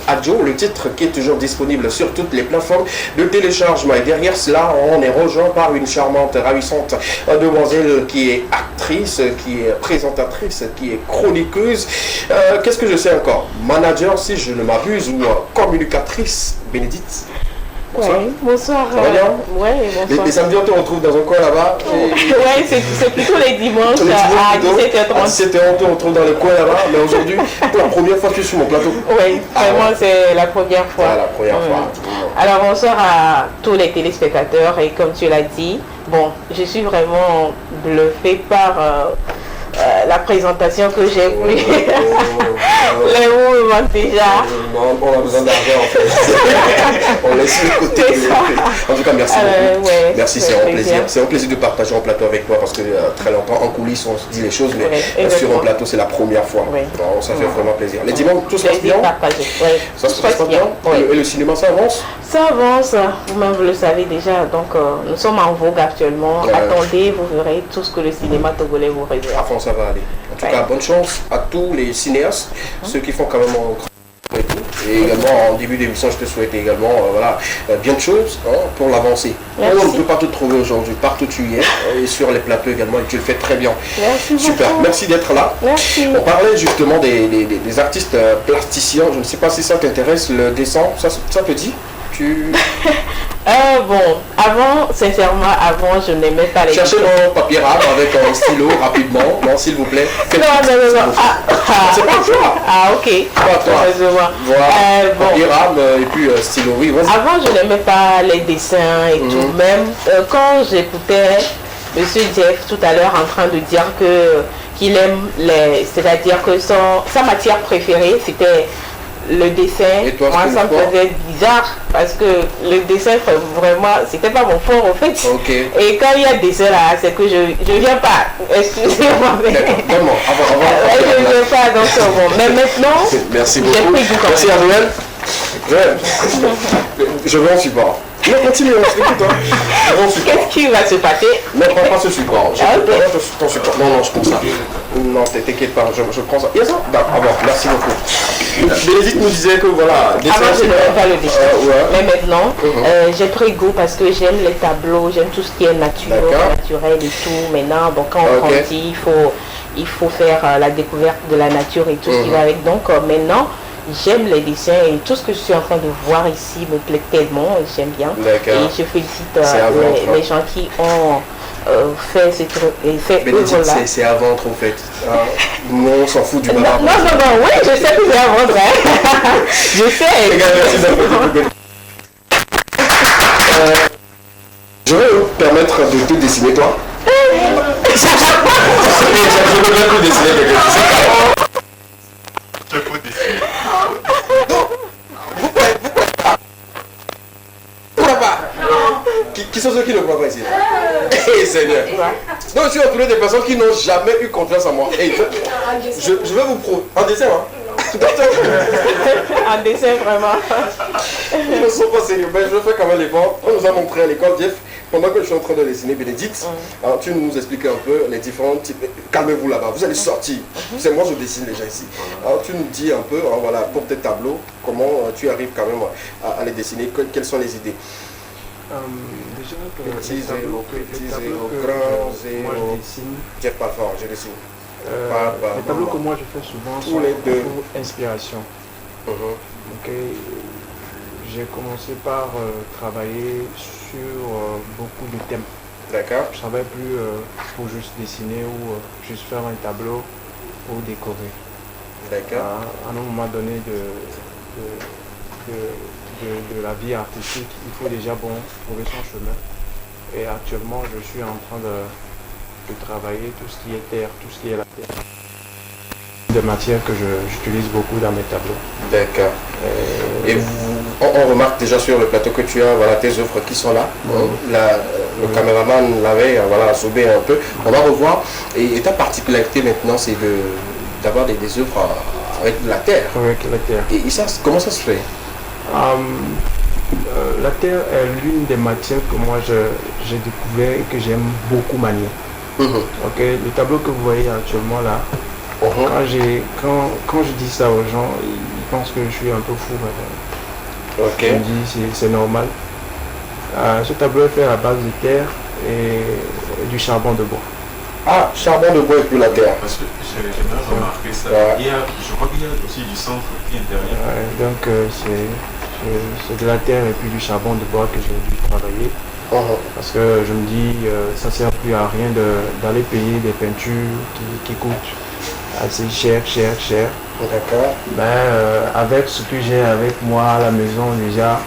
Adjo, le titre qui est toujours disponible sur toutes les plateformes de téléchargement. Et derrière cela, on est rejoint par une charmante, ravissante demoiselle qui est actrice, qui est présentatrice, qui est chroniqueuse. Qu'est-ce que je sais encore? Manager, si je ne m'abuse, ou communicatrice. Bénédicte. Bonsoir. Ouais, bonsoir. Ça va bien? Ouais, bonsoir. Les samedis, on te retrouve dans un coin là-bas. Ouais, c'est plutôt les dimanches à 17h30. À 17h, on te retrouve dans le coin là-bas. Mais aujourd'hui, pour la première fois, tu es sur mon plateau. Oui, vraiment, c'est la première fois. C'est la première fois. Alors, bonsoir à tous les téléspectateurs. Et comme tu l'as dit, bon, je suis vraiment bluffée par la présentation que j'ai vue. Les mots me manquent déjà. On a besoin d'argent en fait. On laisse le côté. En tout cas, merci beaucoup. Ouais, merci, c'est un plaisir. C'est un plaisir de partager un plateau avec toi parce que très longtemps en coulisses on se dit les choses, mais sur un plateau c'est la première fois. Alors, ça fait vraiment plaisir. Les dimanches, tout se passe bien. Ça se passe bien. Et le cinéma, ça avance? Ça avance. Vous-même vous le savez déjà. Donc nous sommes en vogue actuellement. Attendez, vous verrez tout ce que le cinéma togolais vous réserve. À fond, ça va aller. En tout cas, bonne chance à tous les cinéastes, ceux qui font quand même un grand et tout. Et également, en début d'émission, je te souhaite également bien de choses pour l'avancée. On ne peut pas te trouver aujourd'hui, partout tu y es, et sur les plateaux également, et tu le fais très bien. Merci super, beaucoup. Merci d'être là. Merci. On parlait justement des artistes plasticiens, je ne sais pas si ça t'intéresse, le dessin, ça te dit? peinture? Bon, avant, je n'aimais pas les Cherchez mon papier rame avec un stylo rapidement, non, s'il vous plaît. Non. C'est pas toi. Ah, ok. Pas toi. Heureusement. Voilà, bon. papier rame et puis stylo, oui, vas-y. Avant, je n'aimais pas les dessins et tout. Même quand j'écoutais Monsieur Jeff tout à l'heure en train de dire qu'il aime c'est-à-dire que sa matière préférée, c'était le dessin. Et toi, moi, ça me faisait bizarre parce que le dessin, vraiment, c'était pas mon fort en fait. Okay. Et quand il y a dessin là, c'est que je viens pas. Excusez-moi. Vraiment, je ne viens pas dans ce moment. Mais maintenant, merci beaucoup. Merci à Joël. Je veux un support. Non, continue, qu'est-ce qui va se passer? Ne prends pas ce support. Ton support. Non, je prends ça. Non, t'inquiète pas, je prends ça. Il y a ça? D'accord, merci beaucoup. Bénédicte nous disait que voilà. Avant, je n'aimais pas le dessin. Mais maintenant, j'ai pris goût parce que j'aime les tableaux, j'aime tout ce qui est naturel et tout. Maintenant, bon, quand on grandit, il faut faire la découverte de la nature et tout ce qui va avec. Donc, maintenant, j'aime les dessins et tout ce que je suis en train de voir ici me plaît tellement et j'aime bien. Et je félicite les gens qui ont fait cette œuvre-là. C'est à vendre en fait. Nous on s'en fout du baba. Non, oui, je sais que c'est à vendre. Je sais. Je vais vous permettre de te dessiner toi. Je peux bien te dessiner quelque chose. Qui sont ceux qui ne croient pas ici? Seigneur. Donc je suis entouré des personnes qui n'ont jamais eu confiance en moi. Hey, je vais vous prouver. En dessin, en dessin, vraiment. Ils ne sont pas sérieux, mais je fais quand même l'effort. On nous a montré à l'école, Jeff, pendant que je suis en train de dessiner Bénédicte, tu nous expliques un peu les différents types. Calmez-vous là-bas, vous allez sortir. C'est moi, je dessine déjà ici. Alors tu nous dis un peu, voilà, pour tes tableaux, comment tu arrives quand même à les dessiner, quelles sont les idées? Déjà, petit zéro, grand zéro. Moi je dessine. Jeff pas fort, je dessine. Les tableaux que moi je fais souvent sont pour inspiration. J'ai commencé par travailler sur beaucoup de thèmes. D'accord. Je ne travaille plus pour juste dessiner ou juste faire un tableau pour décorer. D'accord. À un moment donné de la vie artistique, il faut déjà trouver son chemin. Et actuellement, je suis en train de travailler tout ce qui est terre, tout ce qui est la terre. Des matières que j'utilise beaucoup dans mes tableaux. D'accord. Et on remarque déjà sur le plateau que tu as tes œuvres qui sont là. Le caméraman l'avait assommé un peu. On va revoir. Et ta particularité maintenant, c'est d'avoir des œuvres avec de la terre. Avec la terre. Et ça, comment ça se fait? La terre est l'une des matières que moi j'ai découvert et que j'aime beaucoup manier. Le tableau que vous voyez actuellement là, quand je dis ça aux gens, ils pensent que je suis un peu fou. Je me dis c'est normal. Ce tableau est fait à base de terre et du charbon de bois. Ah, charbon de bois et puis la terre. Parce que j'aimerais remarquer ça. Je crois qu'il y a aussi du centre qui est derrière. Donc c'est de la terre et puis du charbon de bois que j'ai dû travailler. Parce que je me dis, ça ne sert plus à rien d'aller payer des peintures qui coûtent assez cher. D'accord. Avec ce que j'ai avec moi à la maison déjà,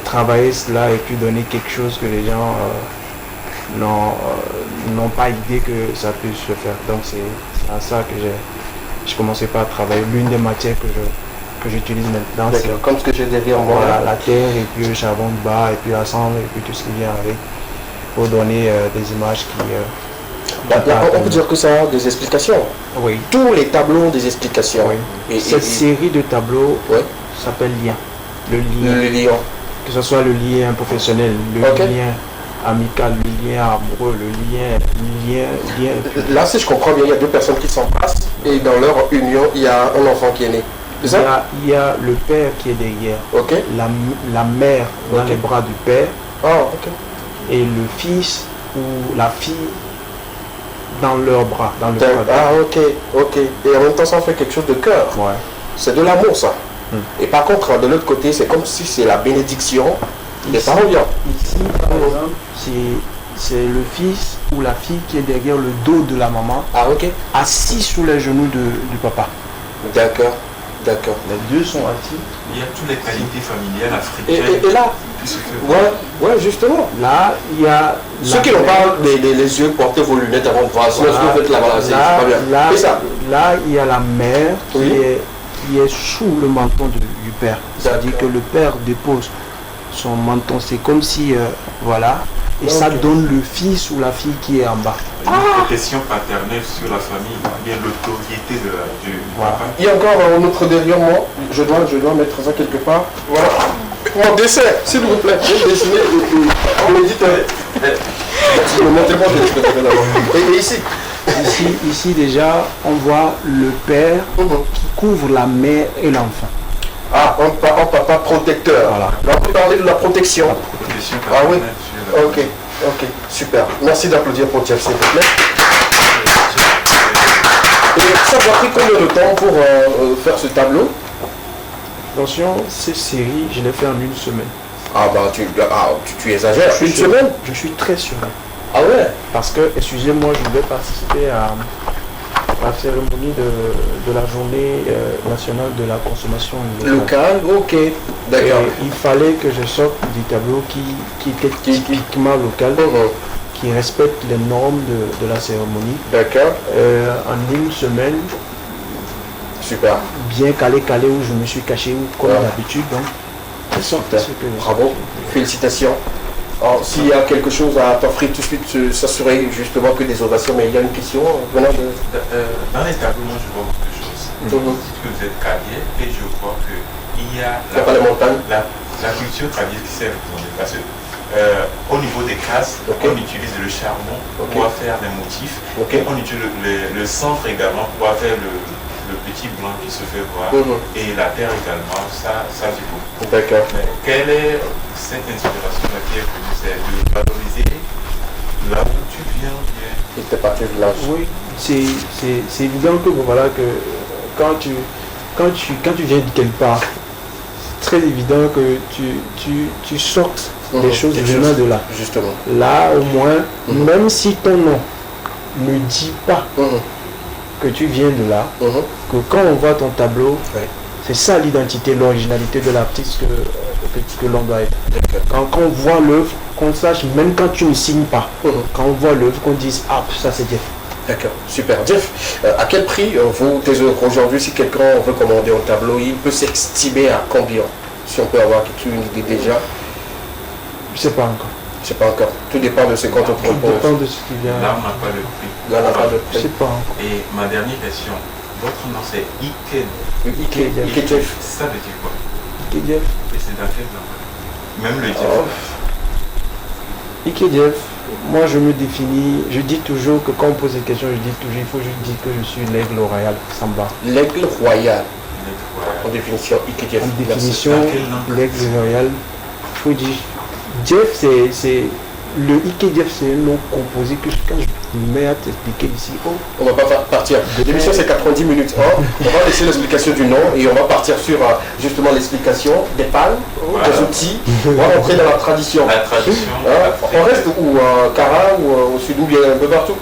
travailler cela et puis donner quelque chose que les gens n'ont pas idée que ça puisse se faire. Donc c'est à ça que j'ai commencé par travailler. L'une des matières que j'utilise maintenant, c'est comme ce que j'ai derrière moi. La terre et puis le charbon de bois et puis la cendre et puis tout ce qui vient avec pour donner des images qui... on peut dire que ça a des explications. Oui. Tous les tableaux ont des explications. Oui. Cette série de tableaux s'appelle lien. Le lien. Que ce soit le lien professionnel, le lien amical, le lien amoureux, le lien. Là, si je comprends bien, il y a deux personnes qui s'embrassent et dans leur union, il y a un enfant qui est né. Il y a le père qui est derrière, la mère dans les bras du père, et le fils ou la fille dans leurs bras, dans le bras. Ok. Et en même temps, ça fait quelque chose de cœur. Ouais. C'est de l'amour, ça. Et par contre, de l'autre côté, c'est comme si c'est la bénédiction des parents bien. Ici, par exemple, c'est le fils ou la fille qui est derrière le dos de la maman, assis sous les genoux du papa. D'accord, d'accord. Les deux sont assis. Il y a toutes les qualités familiales africaines. Et là, ouais, justement. Là, il y a... Ceux qui n'ont pas les yeux, portez vos lunettes avant de voir. Sinon, ce que vous faites là-bas, c'est pas bien. Et ça. Là, il y a la mère qui est sous le menton du père. C'est-à-dire que le père dépose son menton. C'est comme si, voilà. Et ça donne le fils ou la fille qui est en bas. Une protection paternelle sur la famille, bien l'autorité du papa. Il y a encore un autre derrière moi. Je dois mettre ça quelque part. Voilà. Mon dessert, s'il vous plaît. J'ai dessiné on me dit montrez-moi et ici. Ici déjà, on voit le père qui couvre la mère et l'enfant. Ah, un papa protecteur. Voilà. Là, on peut parler de la protection. Ah oui. Ok, super. Merci d'applaudir pour Jeff, s'il vous plaît. Et ça vous a pris combien de temps pour faire ce tableau? Attention, cette série, je l'ai fait en une semaine. Ah bah tu exagères. Une semaine? Je suis très sûr. Ah ouais? Parce que, excusez-moi, je vais participer à la cérémonie de la journée nationale de la consommation locale. Ok, d'accord. Il fallait que je sorte des tableaux qui étaient typiquement local, qui respectent les normes de la cérémonie. D'accord. En une semaine. Super. Bien calé où je me suis caché comme d'habitude. Donc, bravo, félicitations. Alors, s'il y a quelque chose à t'offrir tout de suite, s'assurer justement que des ovations, mais il y a une question venant de... Dans les tableaux, moi je vois beaucoup de choses. Vous dites que vous êtes carrière et je crois qu'il y a la culture carrière qui s'est représentée. Parce que au niveau des cases, on utilise le charbon pour pouvoir faire des motifs. On utilise le centre également pour pouvoir faire le petit blanc qui se fait voir et la terre également, ça du coup. D'accord. Mais quelle est cette inspiration qui est venue? C'est de valoriser là où tu viens bien. Et t'es parti de là. Oui, c'est évident que voilà que quand tu viens de quelque part, c'est très évident que tu sortes des choses venant de là. Justement. Là au moins, même si ton nom ne dit pas que tu viens de là, que quand on voit ton tableau, c'est ça l'identité, l'originalité de l'artiste que l'on doit être. Quand on voit l'œuvre, qu'on sache, même quand tu ne signes pas, quand on voit l'œuvre, qu'on dise ah ça c'est Jeff. D'accord, super. Jeff, à quel prix vous, tes œuvres aujourd'hui, si quelqu'un veut commander un tableau, il peut s'estimer à combien? Si on peut avoir une idée déjà. Je sais pas encore. Je sais pas encore. Tout dépend de ce qu'on te propose. Tout dépend de ce qui vient. Là, on n'a pas le prix. Là, on n'a pas le prix. Je sais pas encore. Et ma dernière question, votre nom c'est Ike. Ike Jeff. Ça veut dire quoi? Ike Jeff. Et c'est dans quel genre? Même le Jeff. Ike Jeff, moi je me définis, je dis toujours que quand on pose des questions, je dis toujours, il faut juste dire que je suis l'aigle royal, Samba. L'aigle royal. En définition, Ike Jeff. En définition, l'aigle royal, il faut dire, Jeff c'est... Le Ike Jeff, c'est un nom composé que quand je me mets à t'expliquer ici, on va pas partir. L'émission c'est 90 minutes. On va laisser l'explication du nom et on va partir sur justement l'explication des palmes, des outils. On va rentrer dans la tradition. La tradition. On reste où? Kara ou au sud ou bien un peu partout?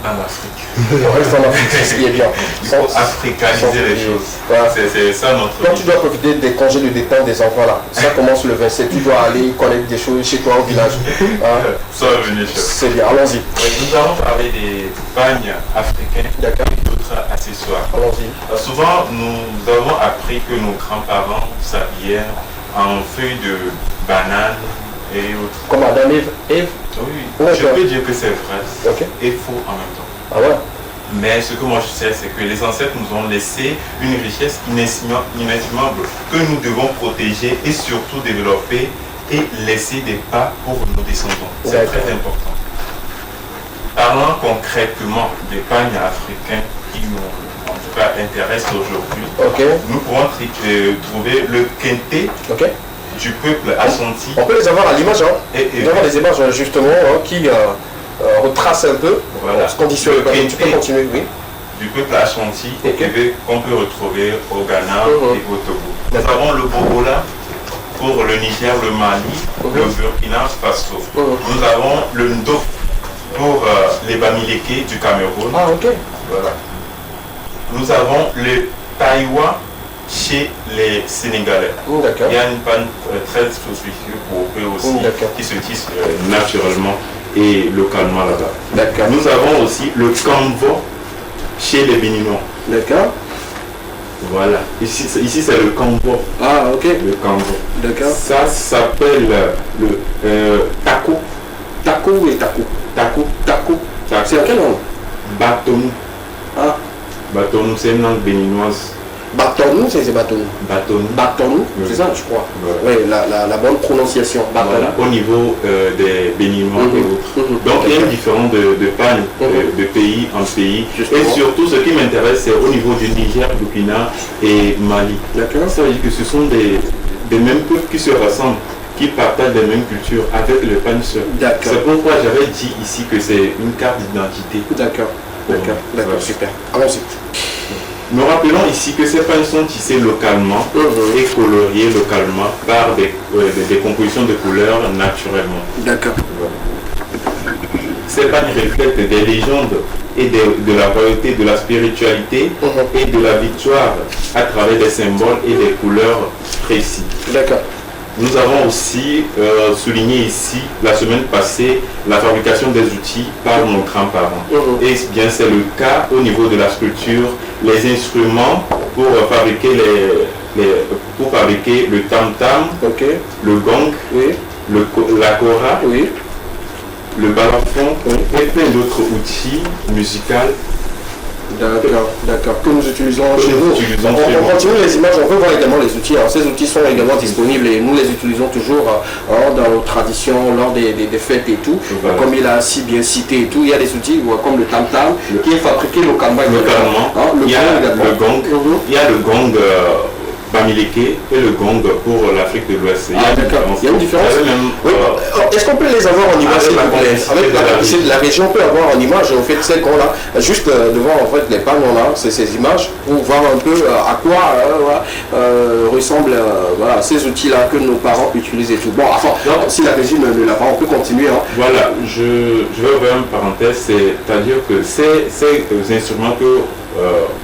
En Afrique. On reste en Afrique, c'est ce qui est bien. Il faut africaniser les choses. C'est ça notre... Quand tu dois profiter des congés de détente des enfants là, ça commence le 27, tu dois aller connaître des choses chez toi au village. Ça va venir. C'est bien, allons-y. Nous allons parler des pagnes africains et d'autres accessoires. Allons-y. Souvent, nous avons appris que nos grands-parents s'habillaient en feuilles de banane et autres. Comme Adam et Ève? Oui, je peux dire que c'est vrai et faux en même temps. Ah ouais? Mais ce que moi je sais, c'est que les ancêtres nous ont laissé une richesse inestimable que nous devons protéger et surtout développer et laisser des pas pour nos descendants. C'est très important. Parlons concrètement des pagnes africains qui nous en tout cas intéressent aujourd'hui. Nous pouvons trouver le kente du peuple Ashanti. On peut les avoir à l'image, nous avons des images justement qui retracent un peu ce qu'on dit sur le kente. Tu peux continuer, oui. du peuple Ashanti qu'on peut retrouver au Ghana et au Togo. Nous avons le Bobola pour le Niger, le Mali, le Burkina Faso. Nous avons le Ndo pour les Bamileke du Cameroun. Voilà. Nous avons le Taïwa chez les Sénégalais. Il y a une panne très spécifique pour eux aussi qui se tisse naturellement et localement là-bas. Nous avons aussi le Kambo chez les Béninois. Voilà. Ici c'est le Kambo. Le Kambo. Ça s'appelle le Taco. Taco. C'est à quelle langue? Batonou. Batonou, c'est une langue béninoise. Batonou, c'est Batonou. Batonou, c'est ça, je crois. Oui, la bonne prononciation. Voilà, au niveau des Béninois et autres. Donc il y a une différence de panne de pays en pays. Et surtout, ce qui m'intéresse, c'est au niveau du Niger, Burkina et Mali. Ça veut dire que ce sont des mêmes peuples qui se rassemblent, qui partagent les mêmes cultures avec le panseur. C'est pourquoi j'avais dit ici que c'est une carte d'identité. D'accord, super. Allons-y. Nous rappelons ici que ces pannes sont tissées localement et coloriées localement par des compositions de couleurs naturellement. Ces pannes reflètent des légendes et de la royauté, de la spiritualité et de la victoire à travers des symboles et des couleurs précis. Nous avons aussi souligné ici, la semaine passée, la fabrication des outils par nos grands-parents. Et bien c'est le cas au niveau de la sculpture, les instruments pour fabriquer le tam-tam, le gong, la kora, le balafon et plein d'autres outils musicaux. Que nous utilisons chez nous. On continue les images, on peut voir également les outils. Alors, ces outils sont également disponibles et nous les utilisons toujours dans nos traditions, lors des fêtes et tout. Comme il a si bien cité et tout, il y a des outils comme le tam-tam qui est fabriqué localement. Il y a le gong, Bamileke et le gong pour l'Afrique de l'Ouest. Il y a une différence. Est-ce qu'on peut les avoir en image, s'il vous plaît? Avec la région peut avoir en image, en fait, celles qu'on a juste devant en fait, les pannes, on a ces images pour voir un peu à quoi ressemblent ces outils-là que nos parents utilisent et tout. Bon, enfin, si la régie ne l'a pas, on peut continuer. Voilà, je vais ouvrir une parenthèse, c'est-à-dire que ces instruments que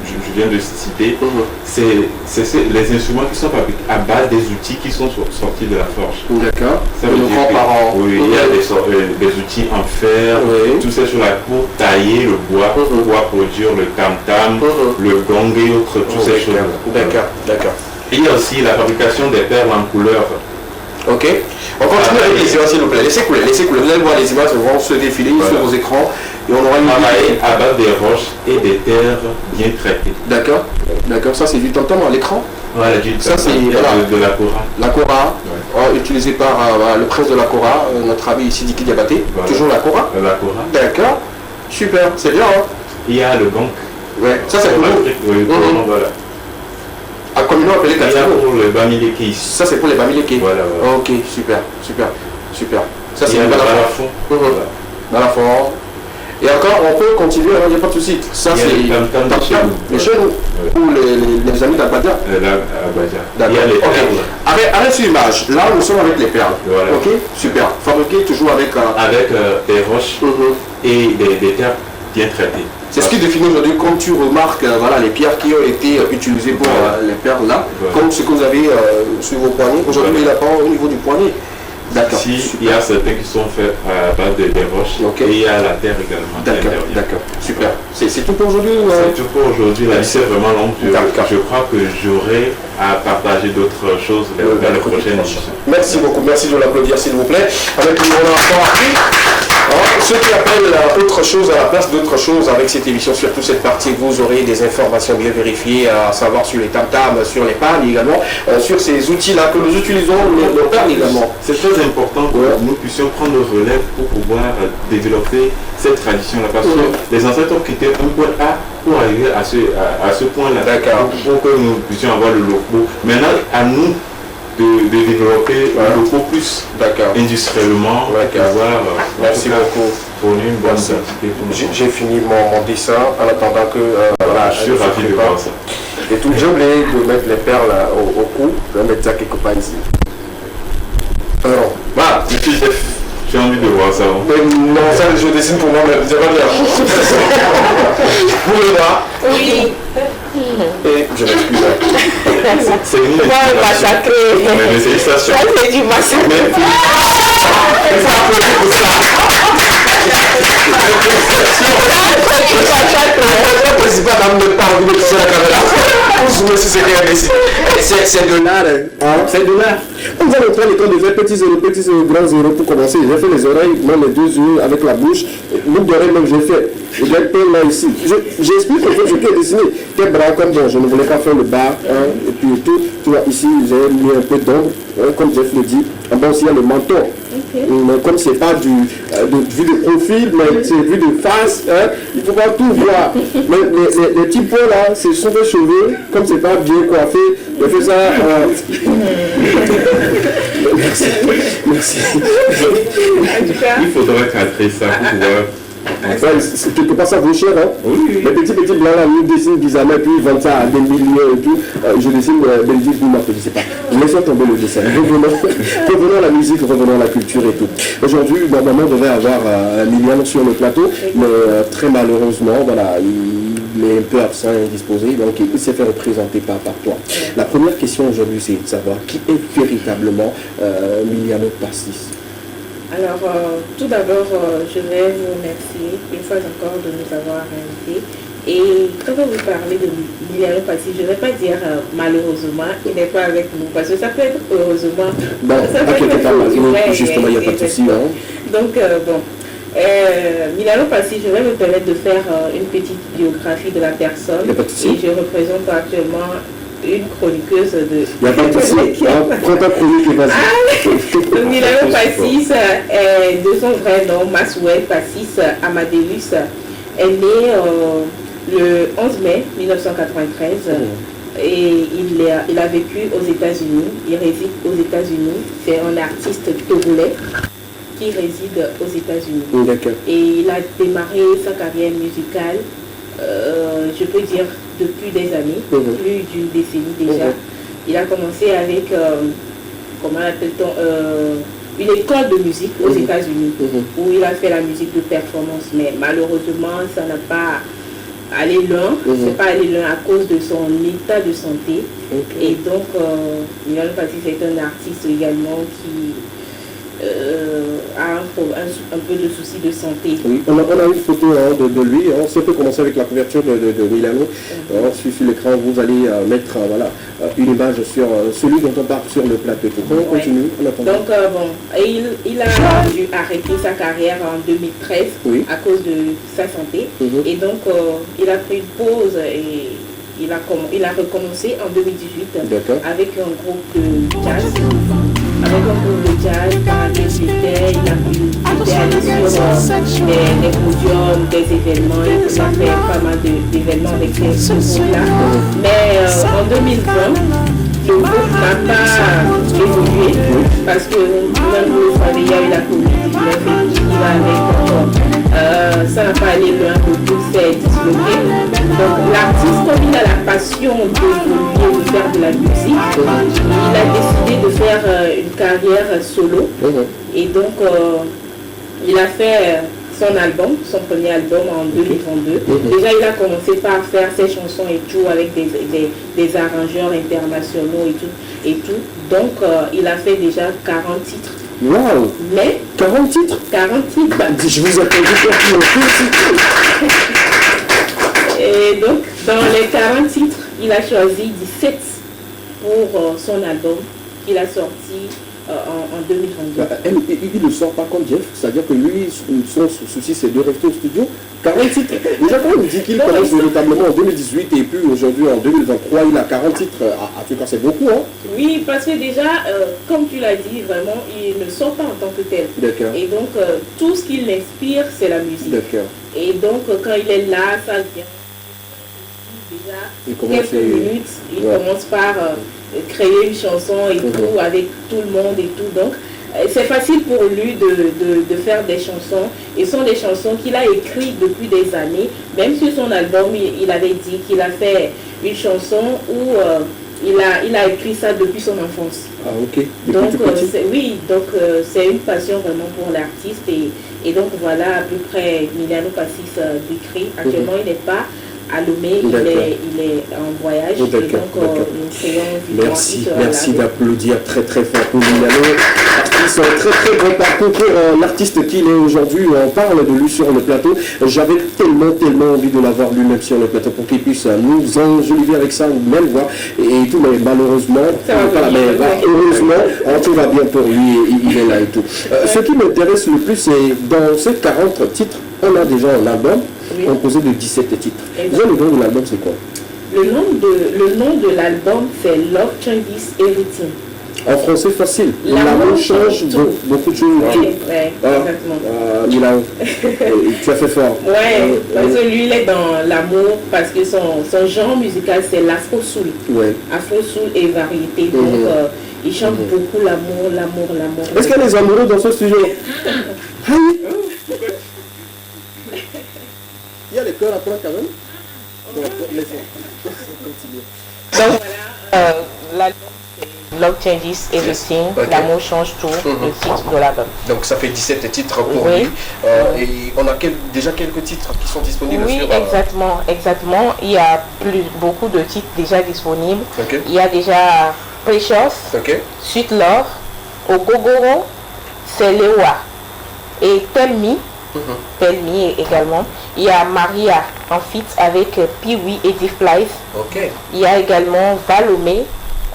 je viens de citer, c'est les instruments qui sont fabriqués à base des outils qui sont sortis de la forge. Ça veut dire il y a des outils en fer, tout ça sur la pour tailler le bois, pour pouvoir produire le tam-tam, le gong et autres, toutes ces choses. Il y a aussi la fabrication des perles en couleur. On continue avec les images, s'il vous plaît. Laissez couler. Vous allez voir les images vont se défiler sur vos écrans. Et on aura une idée à base des roches et des terres bien traitées. D'accord, ça c'est du tam-tam à l'écran. Voilà, ça c'est de la kora. La kora, utilisée par le prince de la kora, notre ami ici Diki Diabaté. Toujours la kora. D'accord, super, c'est bien. Il y a le gong. Ça c'est pour nous. Voilà. Comme nous appelé pour les Bamileke ici. Ça c'est pour les Bamileke. Voilà. Ok, super. Ça c'est le balafon. Et encore, on peut continuer, il n'y a pas de souci. Ça c'est les chez nous ou les amis d'Abadja. Il y a les perles. Arrête sur l'image. Là, nous sommes avec les perles. Ok, super. Fabriqué toujours avec des roches et des terres bien traitées. C'est ce qui définit aujourd'hui, comme tu remarques, les pierres qui ont été utilisées pour les perles là, comme ce que vous avez sur vos poignets. Aujourd'hui, il n'y a pas au niveau du poignet. D'accord. Il y a certains qui sont faits à base des roches et il y a la terre également. D'accord, super. C'est tout pour aujourd'hui C'est tout pour aujourd'hui. La liste est vraiment longue. Je crois que j'aurai à partager d'autres choses dans les prochaines émissions. Merci beaucoup. Merci de l'applaudir, s'il vous plaît. Avec nous, on a encore appris ceux qui appellent autre chose à la place d'autre chose avec cette émission, surtout cette partie, vous aurez des informations bien vérifiées, à savoir sur les tam-tams, sur les pannes également, sur ces outils-là que nous utilisons, nos perles également. C'est très important que nous puissions prendre le relais pour pouvoir développer cette tradition-là, parce que les ancêtres ont quitté un point A pour arriver à ce point-là, pour que nous puissions avoir le logo. Maintenant, à nous de développer beaucoup plus industriellement pour pouvoir merci beaucoup. fournir une bonne quantité. J'ai fini mon dessin en attendant que je suis ravi de voir ça. Et tout, j'ai oublié de mettre les perles au cou, je vais mettre ça quelque part ici. Alors, voilà. J'ai envie de voir ça. Mais non, ça je dessine pour moi-même, c'est pas bien. Vous le voir? Oui. Et je m'excuse. C'est une massacré. Mais félicitations. Ça c'est du massacre. C'est de l'art. C'est de l'art. On va montrer l'école de faire petits grands zéros pour commencer. J'ai fait les oreilles, même les 2 yeux avec la bouche. L'autre d'oreille même j'ai fait. J'ai peint là ici. J'explique en fait ce qui est dessiné. Quel bras comme bon, je ne voulais pas faire le bas. Et puis tout. Tu vois ici j'ai mis un peu d'ombre. Comme Jeff le dit. Bon aussi il y a le menton. Mais comme c'est pas vue de profil, mais c'est vue de face, il faut pas tout voir. Mais les petits points là, ce sont des cheveux, comme c'est pas bien coiffé, je fais ça. Merci. Il faudrait cadrer ça pour pouvoir. Quelque part ça vaut cher, hein? Oui. Les petits blancs là, ils dessinent bizarrement, puis ils vendent ça à des millions et tout. Je dessine Belgique, je sais pas. Laissons tomber le dessin. Revenons à la musique, revenons à la culture et tout. Aujourd'hui, normalement, on devait avoir Miliano sur le plateau, mais très malheureusement, voilà, il est un peu absent et indisposé, donc il s'est fait représenter par toi. La première question aujourd'hui, c'est de savoir qui est véritablement Miliano Pastis. Alors, tout d'abord, je vais vous remercier une fois encore de nous avoir invités. Et quand vous parlez de Miliano Pastis, je ne vais pas dire malheureusement, il n'est pas avec nous, parce que ça peut être heureusement. Bon, ça peut être justement, il n'y a pas de souci. Donc, Miliano Pastis, je vais me permettre de faire une petite biographie de la personne. Et je représente actuellement une chroniqueuse de... Il n'y a pas de souci. Prends ta chronique et vas-y. Miliano Pastis est de son vrai nom, Maswell Pastis Amadeus, est né le 11 mai 1993 et il a vécu aux États-Unis. Il réside aux États-Unis. C'est un artiste togolais qui réside aux États-Unis. D'accord. Et il a démarré sa carrière musicale, je peux dire, depuis des années, plus d'une décennie déjà. Il a commencé avec, comment appelle-t-on, une école de musique aux États-Unis, où il a fait la musique de performance, mais malheureusement, ça n'a pas allé loin, c'est pas allé loin à cause de son état de santé. Et donc, Miliano Pastis est un artiste également qui a un peu de soucis de santé. Oui, on a une photo de lui, on peut commencer avec la couverture de Miliano. Sur l'écran, vous allez mettre une image sur celui dont on parle sur le plateau. On continue, on attend. Donc, il a dû arrêter sa carrière en 2013 à cause de sa santé. Et donc, il a pris une pause et il a recommencé en 2018 avec un groupe de jazz. Avec un groupe de jazz dans lequel il a pu aller sur des podiums, des événements, il a fait pas mal d'événements avec ces groupes-là. Mais en 2020, le groupe n'a pas évolué parce que même vous le savez, il y a eu la Covid-19 et qui va avec ça n'a pas allé loin, le groupe s'est disloqué. Donc l'artiste, comme il a la passion d'évoluer, de faire de la musique, il a décidé de faire une carrière solo. Et donc il a fait son album, son premier album en 2022. Déjà il a commencé par faire ses chansons et tout avec des arrangeurs internationaux et tout. Donc il a fait déjà 40 titres. Wow! Mais 40 titres? 40 titres. Je vous attendais pour Et donc, dans les 40 titres, il a choisi 17 pour son album qu'il a sorti en 2022. Il ne sort pas comme Jeff, c'est-à-dire que lui, son souci c'est de rester au studio. 40 titres. Déjà quand on dit qu'il commence véritablement en 2018 et puis aujourd'hui en 2023, il a 40 titres, à tout cas c'est beaucoup. Hein? Oui, parce que déjà, comme tu l'as dit, vraiment, il ne sort pas en tant que tel. D'accord. Et donc, tout ce qui l'inspire, c'est la musique. D'accord. Et donc, quand il est là, ça vient. Déjà, quelques minutes, il commence par créer une chanson et tout avec tout le monde et tout. Donc, c'est facile pour lui de faire des chansons. Et ce sont des chansons qu'il a écrites depuis des années. Même sur son album, il avait dit qu'il a fait une chanson où il a écrit ça depuis son enfance. Ah, ok. Donc, c'est une passion vraiment pour l'artiste. Et donc, voilà à peu près Miliano Cassis décrit. Actuellement, il n'est pas à Lomé, il est en voyage. Et donc, nous créons Merci d'applaudir très très fort pour Miliano. Artiste, un très très bon parcours pour l'artiste qu'il est aujourd'hui. On parle de lui sur le plateau. J'avais tellement envie de l'avoir lui-même sur le plateau pour qu'il puisse nous enjoliver avec ça, une belle voix et tout, mais malheureusement, heureusement, tout va bien pour lui et il est là et tout. Ce qui m'intéresse le plus, c'est dans ces 40 titres, on a déjà un album composé de 17 titres. Déjà, le nom de l'album, c'est quoi? Le nom de l'album, c'est Love Changes Everything. En français facile. L'amour change beaucoup de choses. Exactement. Tu as fait fort. Ouais, parce que lui, il est dans l'amour, parce que son genre musical, c'est l'afro-soul. Ouais. Afro-soul et variété. Donc, il chante beaucoup l'amour. Est-ce qu'il y a des amoureux dans ce studio? Il y a des cœurs à prendre quand même. Donc voilà, l'album Love Changes Everything, l'amour change tout, le titre de l'album. Donc ça fait 17 titres pour lui. Et on a déjà quelques titres qui sont disponibles sur... Oui, exactement. Il y a beaucoup de titres déjà disponibles. Il y a déjà Precious, Sweet Love, Ogogoro, Selewa et Tell Me également. Il y a Maria en feat avec Pee-wee et Difflies. Il y a également Valomé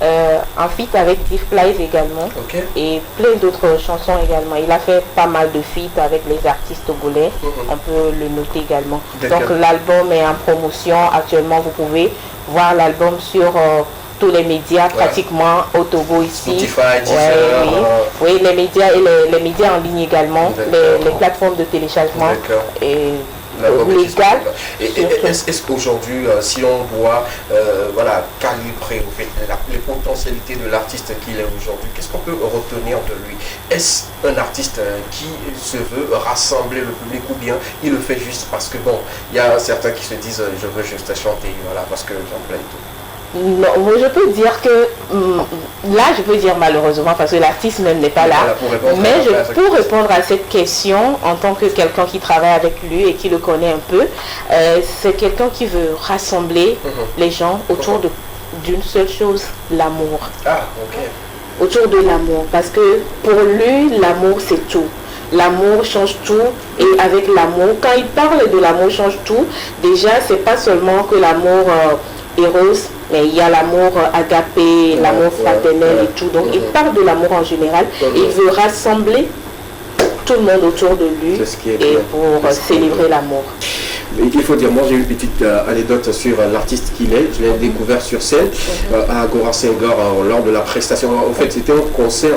en feat avec Difflies également. Et plein d'autres chansons également. Il a fait pas mal de feats avec les artistes togolais. On peut le noter également. Donc l'album est en promotion actuellement. Vous pouvez voir l'album sur tous les médias pratiquement au Togo ici. Spotify, oui, les médias et les médias en ligne également, les plateformes de téléchargement et légal. Est-ce qu'aujourd'hui, si on doit calibrer les potentialités de l'artiste qu'il est aujourd'hui, qu'est-ce qu'on peut retenir de lui? Est-ce un artiste qui se veut rassembler le public, ou bien il le fait juste parce que il y a certains qui se disent je veux juste chanter, parce que j'en plais et tout? Non, moi je peux dire que là je peux dire malheureusement parce que l'artiste même n'est pas là, mais je peux répondre à cette question en tant que quelqu'un qui travaille avec lui et qui le connaît un peu. C'est quelqu'un qui veut rassembler les gens autour d'une seule chose, l'amour. Autour de l'amour, parce que pour lui l'amour c'est tout. L'amour change tout, et avec l'amour, quand il parle de l'amour change tout, déjà c'est pas seulement que l'amour Eros, mais il y a l'amour agapé, l'amour fraternel et tout. Donc il parle de l'amour en général et il veut rassembler tout le monde autour de lui et pour célébrer l'amour. Il faut dire, moi j'ai une petite anecdote sur l'artiste qu'il est. Je l'ai découvert sur scène à Agora Senghor lors de la prestation. En fait, c'était un concert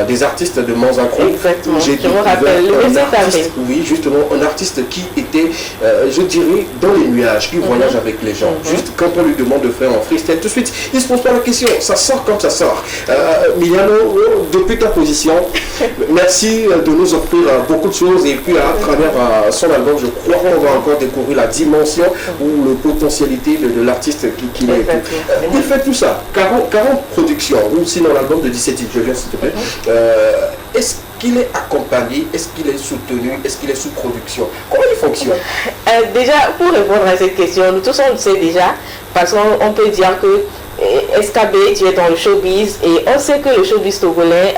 des artistes de Manzancron. Exactement, je me rappelle, le artiste, oui, justement, un artiste qui était, je dirais, dans les nuages, qui voyage avec les gens. Juste quand on lui demande de faire un freestyle, tout de suite, il ne se pose pas la question, ça sort comme ça sort. Miliano, depuis ta position, merci de nous offrir beaucoup de choses, et puis à travers son album, je crois qu'on va encore découvrir la dimension ou la potentialité de l'artiste qu'il est. Il fait tout ça, 40 productions, ou sinon l'album de 17 titres, je viens s'il te plaît. Est-ce qu'il est accompagné, est-ce qu'il est soutenu, est-ce qu'il est sous production? Comment il fonctionne? Déjà, pour répondre à cette question, nous tous on le sait déjà, parce qu'on peut dire que SKB, tu es dans le showbiz et on sait que le showbiz togolais,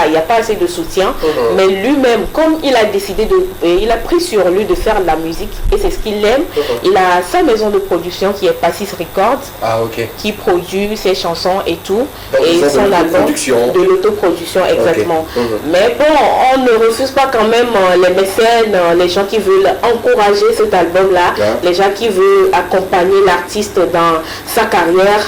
il n'y a pas assez de soutien, mais lui-même, comme il a décidé il a pris sur lui de faire de la musique et c'est ce qu'il aime, il a sa maison de production qui est Passis Records, qui produit ses chansons et tout, donc, et son album de l'autoproduction, exactement. Mais bon, on ne refuse pas quand même les mécènes, les gens qui veulent encourager cet album-là, les gens qui veulent accompagner l'artiste dans sa carrière.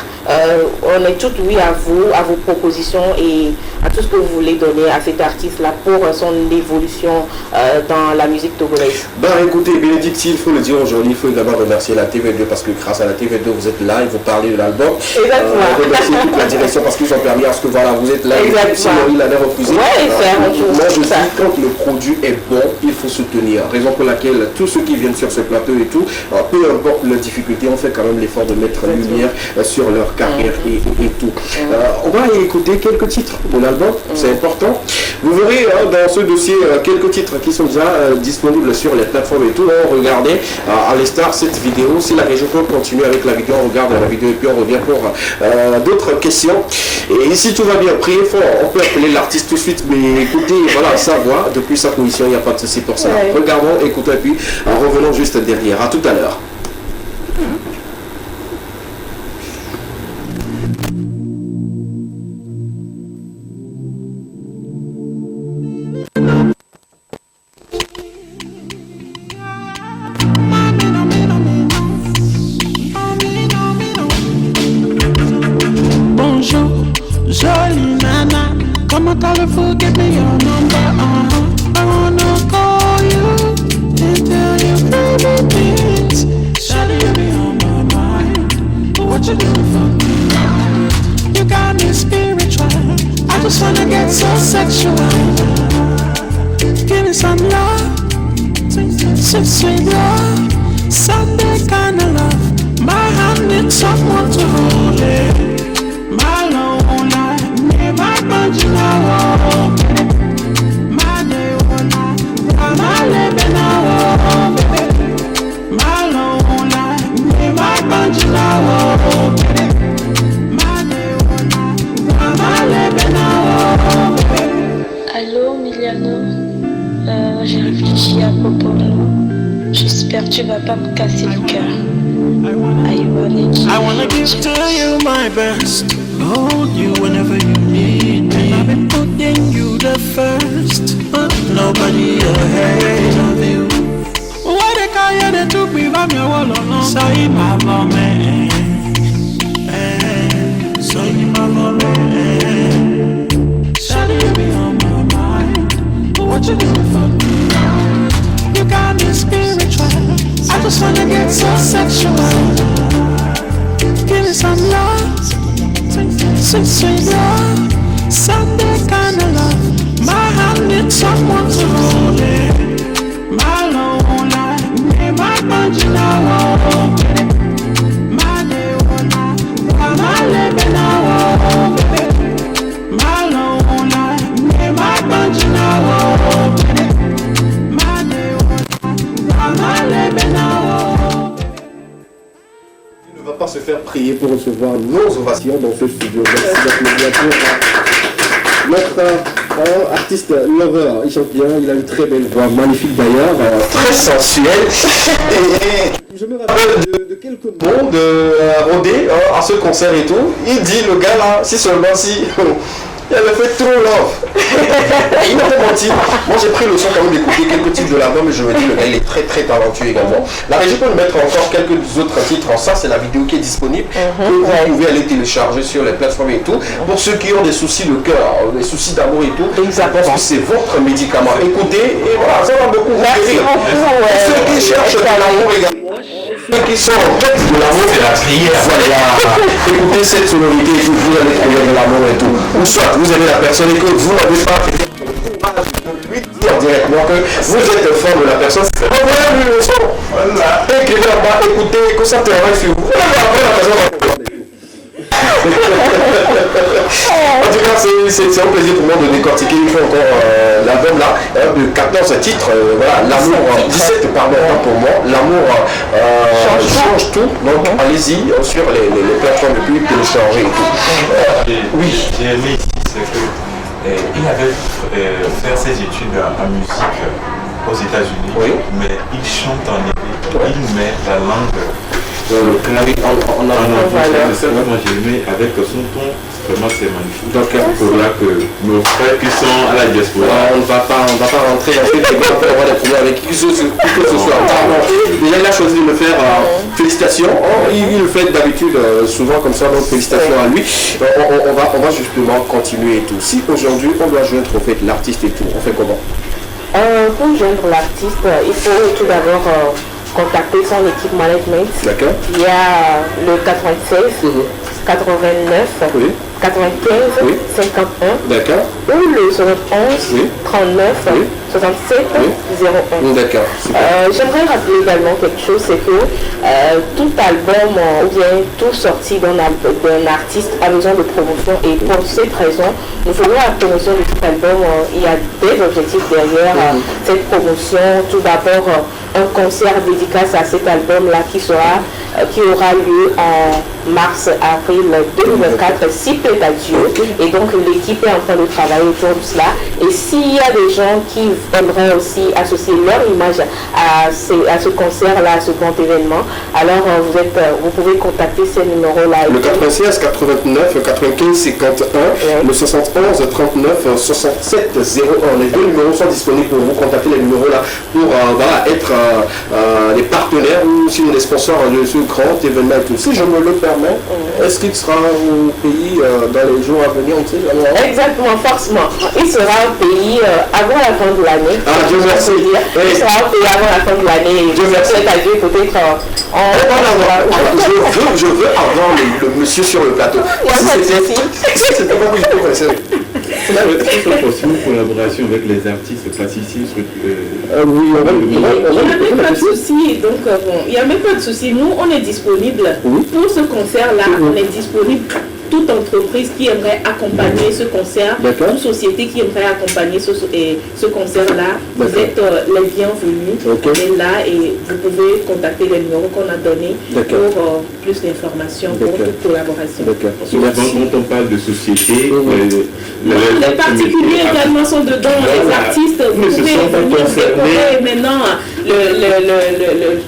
on est tout oui à vous, à vos propositions et à tout ce que vous voulez donner à cet artiste-là pour son évolution dans la musique togolaise. Écoutez, Bénédicte, il faut le dire aujourd'hui, il faut également remercier la TV2 parce que grâce à la TV2, vous êtes là et vous parlez de l'album. Exactement. Remercier toute la direction parce qu'ils ont permis à ce que voilà, vous êtes là. Sinon, il allait refuser. Moi, je dis, quand le produit est bon, il faut soutenir. Raison pour laquelle tous ceux qui viennent sur ce plateau et tout, peu importe leurs difficultés, on fait quand même l'effort de mettre en lumière sur leur carrière et tout. On va écouter quelques titres de l'album, c'est important. Vous verrez dans ce dossier quelques titres qui sont déjà disponibles sur les plateformes et tout. Regardez à l'instar cette vidéo. Si la région peut continuer avec la vidéo, on regarde la vidéo et puis on revient pour d'autres questions. Et si tout va bien, priez fort. On peut appeler l'artiste tout de suite, mais écoutez, voilà, sa voix, depuis sa position, il n'y a pas de souci pour ça. Ouais. Regardons, écoutons et puis revenons juste derrière. À tout à l'heure. Jolie nana, comment allez-vous? Give me your number, I wanna call you and tell you pretty things. Shawty, you be on my mind. What you doing for me? You got me spiritual. I just wanna get so sexual. Give me some love, sweet, sweet love, Sunday kind of love. My hand needs someone to hold it. My love, my marginal, my day one, my living now, my low life, my marginal, my day one, my living now. Allô Miliano, j'ai réfléchi à propos de nous. J'espère que tu vas pas me casser le cœur. I wanna give to you my best. Hold you whenever you need me. I've been putting you the first, but nobody ahead of you. What the guy that took me by my wall on? Say my mom, say my mom, Shawty, you be on my mind. What you doing for me? You got me spiritual. I just wanna get so sexual. Give me some love, sweet, sweet love, Sunday kind of love. My hand needs someone to hold it. My low life, my marginal, my day one, my living now. My low life, my marginal, my day one, my living now. Il ne va pas se faire prier pour recevoir nos ovations dans ce studio. Merci d'être bien pour notre artiste lover. Il chante bien, il a une très belle voix, magnifique d'ailleurs, très sensuelle. Et je me rappelle de quelques mots de Rodé à ce concert et tout. Il dit, le gars là, si seulement si... Il avait fait trop love. Il m'a pas menti. Moi j'ai pris le son quand même d'écouter quelques titres de l'album et je me dis le gars il est très très talentueux également. La régie peut nous mettre encore quelques autres titres en ça, c'est la vidéo qui est disponible. Vous pouvez aller télécharger sur les plateformes et tout. Pour ceux qui ont des soucis de cœur, des soucis d'amour et tout, je pense que c'est votre médicament. Écoutez et voilà, ça va beaucoup vous guérir. Ceux qui cherchent de l'amour également. Ceux qui sont en quête de l'amour, c'est la prière. Voilà. Écoutez cette sonorité et tout, vous allez trouver de l'amour et tout. Ou soit vous avez la personne et que vous n'avez pas fait le courage de lui dire directement que vous êtes fan de la personne. Envoyez-lui le son. Voilà. Écrivez en bas, écoutez, que ça travaille sur vous. Après la personne va en tout cas, c'est un plaisir pour moi de décortiquer une fois encore l'album là, de 14 titres, voilà, l'amour, 17 pardon, pour moi, l'amour change tout, donc allez-y sur les plateformes et puis télécharger et tout. Oui, j'ai aimé ici, c'est qu'il avait fait ses études en musique aux États-Unis, mais il chante en anglais. il met la langue c'est ça que moi j'ai aimé avec son ton, vraiment c'est magnifique. Donc pour là que nos frères qui sont à la diaspora, on ne va pas rentrer dans ces débats pour avoir des problèmes avec qui que ce soit. Déjà il a choisi de le faire, félicitations. Il le fait d'habitude souvent comme ça, donc félicitations à lui. On va justement continuer et tout. Si aujourd'hui on doit jouer un trophée de l'artiste et tout, on fait comment? Pour joindre l'artiste, il faut tout d'abord contacter son équipe management. D'accord. Il y a le 96, 89, 95, 51. D'accord. Ou le 71, 39, 67, 01. D'accord. J'aimerais rappeler également quelque chose, c'est que tout album ou bien tout sorti d'un artiste a besoin de promotion, et pour cette raison, nous faisons la promotion de cet album. Il y a des objectifs derrière cette promotion. Tout d'abord, un concert dédicace à cet album-là qui aura lieu en mars-avril 2024, si plaît à Dieu. Et donc l'équipe est en train de travailler autour de cela. Et s'il y a des gens qui aimeraient aussi associer leur image à ce concert-là, à ce grand événement, alors vous pouvez contacter ces numéros-là. Le 96, 89, 95, 51, le 71, 39, 67, 01. Les deux numéros sont disponibles pour vous contacter les numéros-là pour être des partenaires ou si des sponsors de ce grand événement et tout. Si je me le permets, est-ce qu'il sera au pays dans les jours à venir? Exactement, forcément. Il sera au pays avant la fin de l'année. Ah, Dieu merci. Il sera au pays avant la fin de l'année. Dieu merci. Peut-être je veux avoir le monsieur sur le plateau. C'était pas possible. Est-ce que c'est possible une collaboration avec les artistes classiciens? Oui, il n'y a même pas de souci. Donc, il n'y a même pas de souci. Nous, on est disponible pour ce concert-là. On est disponible. Toute entreprise qui aimerait accompagner ce concert, toute société qui aimerait accompagner ce concert-là, vous êtes les bienvenus. On est là et vous pouvez contacter les numéros qu'on a donnés pour plus d'informations, pour toute collaboration. Quand on parle de société, les particuliers également sont dedans, les artistes, vous pouvez venir décorer maintenant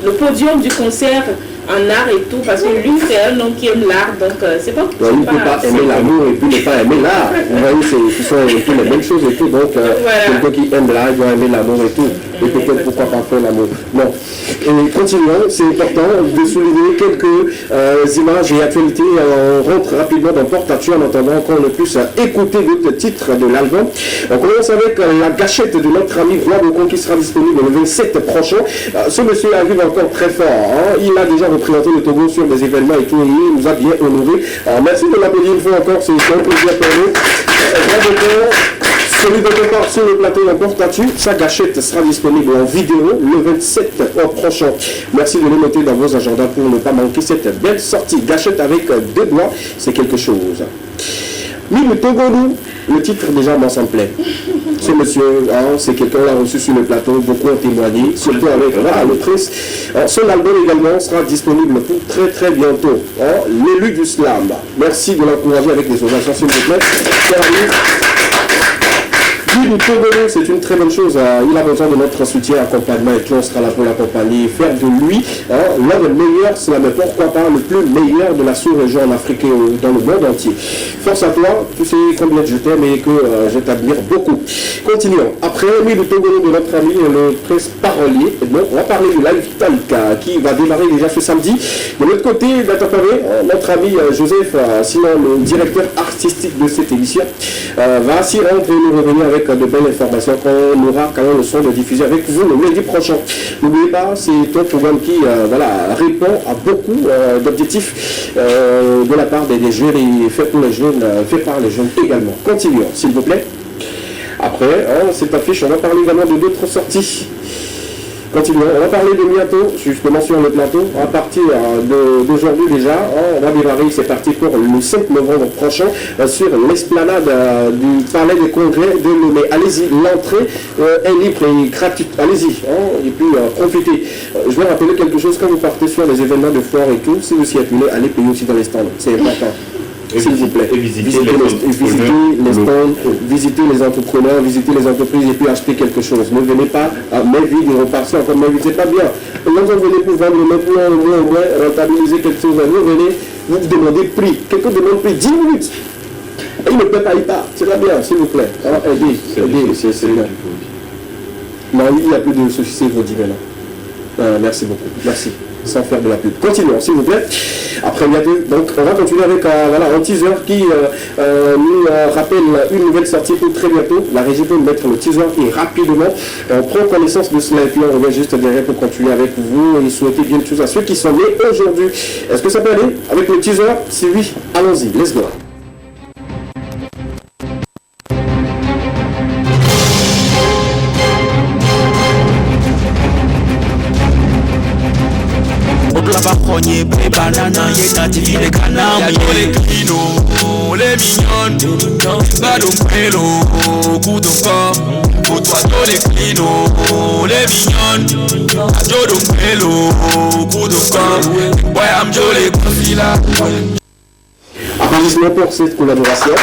le podium du concert en art et tout, parce que lui c'est un homme qui aime l'art, donc c'est pas... il ne peut pas aimer l'amour et puis ne pas aimer l'art. Vous voyez, ce sont les mêmes choses et tout, donc quelqu'un qui aime l'art doit aimer l'amour et tout, et peut-être pourquoi pas faire l'amour. Bon, et continuons, c'est important de souligner quelques images et actualités. On rentre rapidement dans Porte-à-tu en attendant qu'on ne puisse écouter d'autres titres de l'album. On commence avec la gâchette de notre ami Vlad qui sera disponible le 27 prochain. Ce monsieur arrive encore très fort, il a déjà représenté le Togo sur des événements et tout, et il nous a bien honoré. Merci de l'applaudir une fois encore, c'est un plaisir pour nous. Celui de départ sur le plateau en Porte-à-tu, sa gâchette sera disponible en vidéo le 27 prochain. Merci de le noter dans vos agendas pour ne pas manquer cette belle sortie. Gâchette avec 2 doigts, c'est quelque chose. Le Togolou, le titre déjà m'en s'en plaît. Ce monsieur, c'est quelqu'un l'a reçu sur le plateau, beaucoup ont témoigné, surtout avec le Prince. Son album également sera disponible pour très très bientôt. L'élu du slam. Merci de l'encourager avec des ovations s'il vous plaît. Du Togolais, c'est une très bonne chose. Il a besoin de notre soutien, accompagnement et tout. On sera là pour l'accompagner, faire de lui l'un des meilleurs, mais pourquoi pas le plus meilleur de la sous-région en Afrique et dans le monde entier. Force à toi, tu sais combien je t'aime et que je t'admire beaucoup. Continuons. Après lui, le Togolais de notre ami, le Prince Parolier, on va parler du live Talca qui va démarrer déjà ce samedi. De l'autre côté, notre ami Joseph, sinon le directeur artistique de cette édition, va s'y rendre et nous revenir avec de belles informations qu'on aura quand même le son de diffuser avec vous le lundi prochain. N'oubliez pas, c'est un programme qui répond à beaucoup d'objectifs de la part des jeunes et fait pour les jeunes, fait par les jeunes également. Continuons, s'il vous plaît. Après, cette affiche, on va parler également de d'autres sorties. Continuons, on va parler de bientôt, justement sur le plateau, à partir d'aujourd'hui déjà, on va démarrer, c'est parti pour le 5 novembre prochain, sur l'esplanade du Palais des Congrès de Lomé. Allez-y, l'entrée est libre et gratuite, allez-y, et puis profitez. Je vais rappeler quelque chose, quand vous partez sur les événements de foire et tout, si vous s'y appelez, allez payer aussi dans les stands, c'est important. s'il vous plaît. Et visiter visiter les entrepreneurs, visiter les entreprises et puis acheter quelque chose. Ne venez pas à main vide et repartir encore main vide, c'est pas bien. Quand vous venez pour vendre maintenant, au moins rentabiliser quelque chose, vous venez, vous demandez prix. Quelqu'un demande prix 10 minutes. Et il ne peut pas y part. C'est pas bien, s'il vous plaît. Aidez, c'est bien. Non, il n'y a plus de société, vous dites maintenant. Merci beaucoup. Merci. Sans faire de la pub. Continuons, s'il vous plaît. Après bientôt, donc on va continuer avec un teaser qui nous rappelle une nouvelle sortie pour très bientôt. La régie peut mettre le teaser et rapidement on prend connaissance de cela et puis on revient juste derrière pour continuer avec vous et souhaiter bien de choses à ceux qui sont nés aujourd'hui. Est-ce que ça peut aller avec le teaser? Si oui, allons-y, let's go. Bakonye bre banana ye nati vile kana ya jole klino les mignonnes bado pelo coup de corps pour toi tous les clino les mignonnes jodo pelo coup de corps boy I'm jolly confila. Applaudissements pour cette collaboration.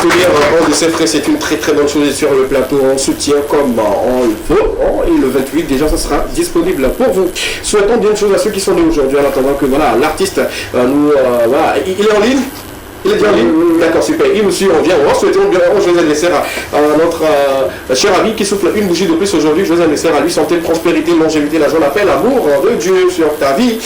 Soutenir un de ses frères, c'est une très très bonne chose et sur le plateau on soutient comme on le peut. Et le 28 déjà ça sera disponible pour vous. Souhaitons bien de choses à ceux qui sont nés aujourd'hui en attendant que voilà l'artiste nous voilà, il est en ligne. Il est bien en ligne. D'accord, super. Il nous suit, on vient. On va souhaiter un joyeux anniversaire à notre cher ami qui souffle une bougie de plus aujourd'hui. Joyeux anniversaire à lui, santé, prospérité, longévité, la joie, la paix, l'amour de Dieu sur ta vie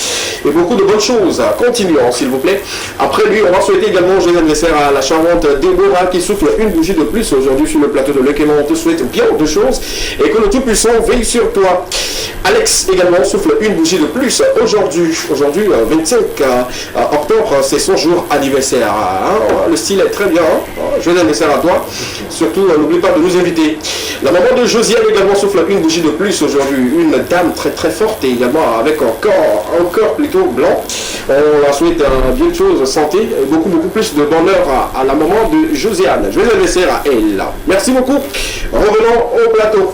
et beaucoup de bonnes choses. Continuons, s'il vous plaît. Après lui, on va souhaiter également un joyeux anniversaire à la charmante Déborah qui souffle une bougie de plus aujourd'hui sur le plateau de Lequément. On te souhaite bien de choses et que le Tout-Puissant veille sur toi. Alex également souffle une bougie de plus aujourd'hui. Aujourd'hui, 25 octobre, c'est son jour anniversaire. Le style est très bien. Joyeux anniversaire à toi. Surtout, n'oublie pas de nous inviter. La maman de Josiane également souffle une bougie de plus aujourd'hui. Une dame très très forte et également avec un corps plutôt blanc. On la souhaite bien de choses, santé et beaucoup plus de bonheur à la maman de Josiane. Joyeux anniversaire à elle. Merci beaucoup. Revenons au plateau.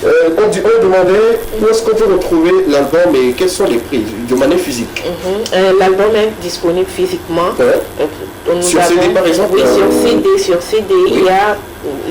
On demandait où est-ce qu'on peut retrouver l'album et quels sont les prix de manière physique. L'album est disponible physiquement. Sur CD par exemple? Oui, sur CD, oui. Il y a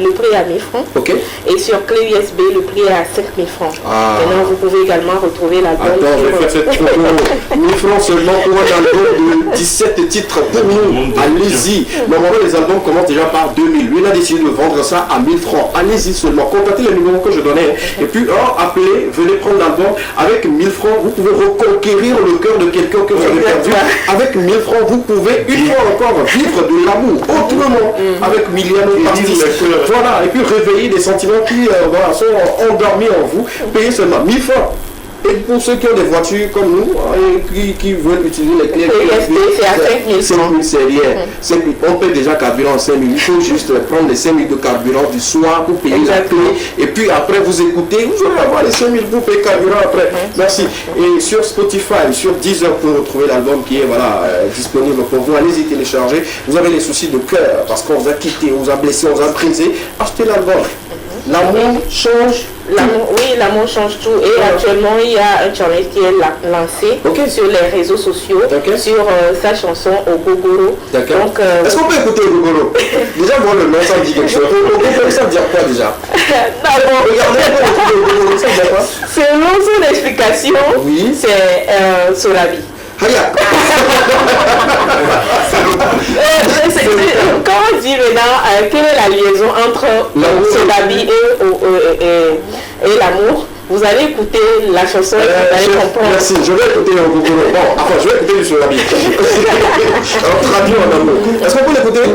le prix à 1000 francs. Okay. Et sur clé USB, le prix est à 5000 francs. Maintenant, vous pouvez également retrouver l'album. Attends, je vais faire cette promo. 1000 francs seulement pour un album de 17 titres pour nous. Allez-y. Normalement, les albums commencent déjà par 2000. Lui, il a décidé de vendre ça à 1000 francs. Allez-y seulement. Contactez les numéros que je donnais. Et puis, appelez, venez prendre l'album. Avec 1000 francs, vous pouvez reconquérir le cœur de quelqu'un que vous avez perdu. Avec 1000 francs, vous pouvez une fois encore vivre de l'amour autrement. Avec Miliano Artiste. Voilà, et puis réveiller des sentiments qui sont endormis en vous. Payez seulement 1000 francs. Et pour ceux qui ont des voitures comme nous et qui veulent utiliser les clés, c'est à 5000 francs. C'est rien. On paye déjà carburant en 5000. Il faut juste prendre les 5000 de carburant du soir pour payer la clé. Et puis après vous écoutez, vous allez avoir les 5000 pour payer carburant après. Merci. Et sur Spotify, sur Deezer, pour retrouver l'album qui est disponible pour vous. Allez-y télécharger. Vous avez les soucis de cœur parce qu'on vous a quitté, on vous a blessé, on vous a brisé. Achetez l'album. L'amour change. L'amour change tout. Et actuellement, il y a un challenge qui est lancé sur les réseaux sociaux, sur sa chanson Ogogoro. D'accord. Est-ce qu'on peut écouter Ogogoro? Déjà, moi, le nom, ça me dit quelque chose. Ogogoro, ça veut dire quoi déjà? Regardez, Ogogoro, ça veut dire quoi? Selon son explication, c'est Solabi. Quand on dit maintenant quelle est la liaison entre Solabi et l'amour, vous allez écouter la chanson et vous allez comprendre. Merci, je vais écouter un Gogoro. Je vais écouter du Solabi. Alors, traduit en amour. Est-ce qu'on peut l'écouter?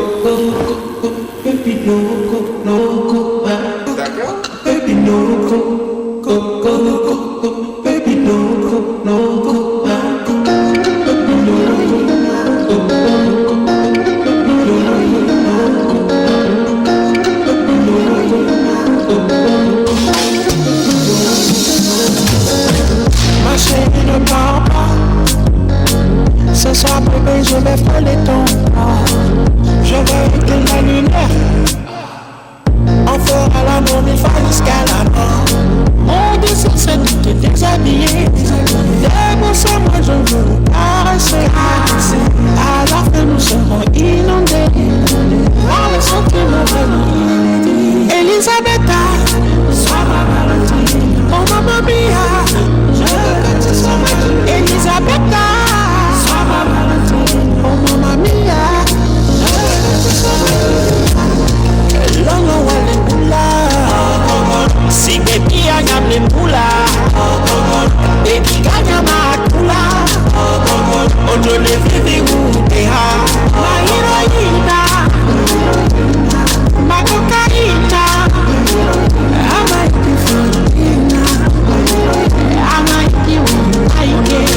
Ce soir bébé je vais frôler ton corps. Je vais éteindre la lumière. On fera l'amour 1000 fois jusqu'à la mort. feeling moolah. Baby, kanya makula. Ojole vivi udeha. My heroina, my cocaina. I might be Filipina. I might be one like it.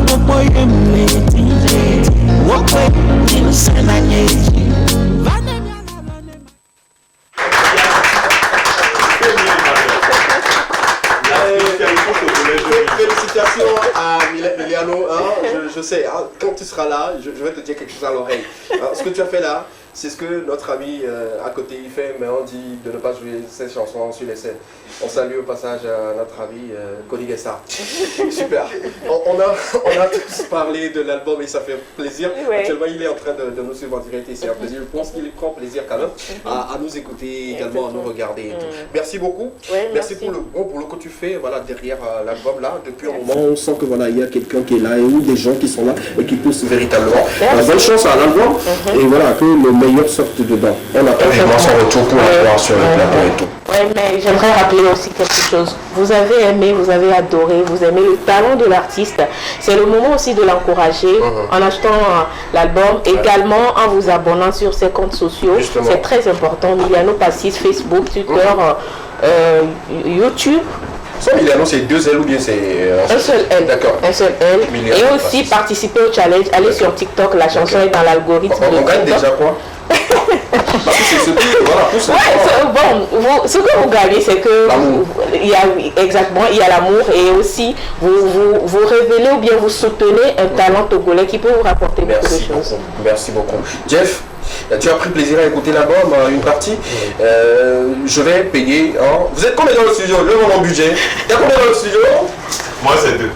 Oh boy, I'm late. What way you say my name? Félicitations à Miliano, hein, je sais, hein, quand tu seras là, je vais te dire quelque chose à l'oreille. Hein, ce que tu as fait là, c'est ce que notre ami à côté il fait, mais on dit de ne pas jouer ces chansons sur les scènes. On salue au passage à notre ami Cody Guesta. Super. On a tous parlé de l'album et ça fait plaisir. Ouais. Actuellement, il est en train de nous suivre en direct et c'est un plaisir. Je pense qu'il prend plaisir quand même à nous écouter, également à nous regarder. Et tout. Merci beaucoup. Ouais, merci pour le bon boulot que tu fais voilà, derrière l'album là. Depuis un moment, on sent que voilà, il y a quelqu'un qui est là et ou des gens qui sont là et qui poussent véritablement. Bonne chance à l'album et voilà, que le meilleur sorte dedans. On attend vraiment son retour pour la voir sur le plateau et tout. Oui, mais j'aimerais rappeler aussi quelque chose. Vous avez aimé, vous avez adoré, vous aimez le talent de l'artiste. C'est le moment aussi de l'encourager en achetant l'album, également en vous abonnant sur ses comptes sociaux. C'est très important. Miliano Pastis, Facebook, Twitter, YouTube. Ça, Miliano, c'est 2 L ou bien c'est... un seul L. D'accord. Un seul L. Miliano, et aussi participer au challenge. Allez sur TikTok, la chanson est dans l'algorithme. On gagne déjà quoi? Parce que c'est ce qui, voilà, pousse ce que vous gagnez, c'est que il y a l'amour et aussi vous révélez ou bien vous soutenez un talent togolais qui peut vous rapporter beaucoup de choses. Merci beaucoup. Jeff, tu as pris plaisir à écouter l'album, une partie. Je vais payer. Hein. Vous êtes combien dans le studio? Le moment budget. Il y a combien dans le studio? Moi, c'est 2.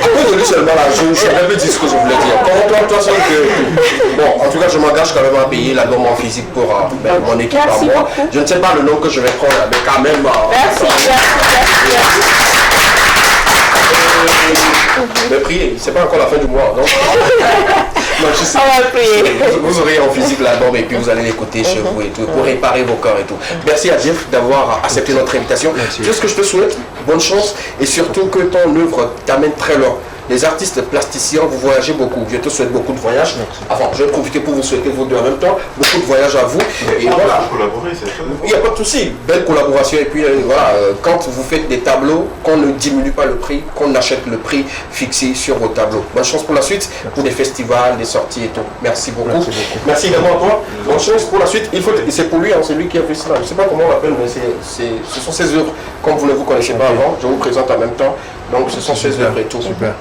À cause de lui seulement là, je vais dire ce que je voulais dire. Toi, c'est que... Bon, en tout cas, je m'engage quand même à payer l'album en physique pour mon équipe à moi. Je ne sais pas le nom que je vais prendre, mais quand même... Merci. Mais priez, c'est pas encore la fin du mois, donc... Non, je sais, on va prier. Vous aurez en physique l'album et puis vous allez l'écouter chez vous et tout, pour réparer vos cœurs et tout. Merci à Jeff d'avoir accepté notre invitation. Tout ce que je te souhaite, bonne chance et surtout que ton œuvre t'amène très loin. Les artistes plasticiens, vous voyagez beaucoup. Je te souhaite beaucoup de voyages. Enfin, je vais profiter pour vous souhaiter vous deux en même temps. Beaucoup de voyages à vous. Et voilà. Il n'y a pas de souci. Belle collaboration. Et puis voilà, quand vous faites des tableaux, qu'on ne diminue pas le prix, qu'on achète le prix fixé sur vos tableaux. Bonne chance pour la suite, pour des festivals, des sorties et tout. Merci beaucoup. Merci également à toi. Bonne chance pour la suite. C'est pour lui, hein, c'est lui qui a fait cela. Je ne sais pas comment on l'appelle, mais ce sont ses œuvres. Comme vous ne vous connaissez pas avant, je vous présente en même temps. Donc ce sont ses œuvres et tout. Super.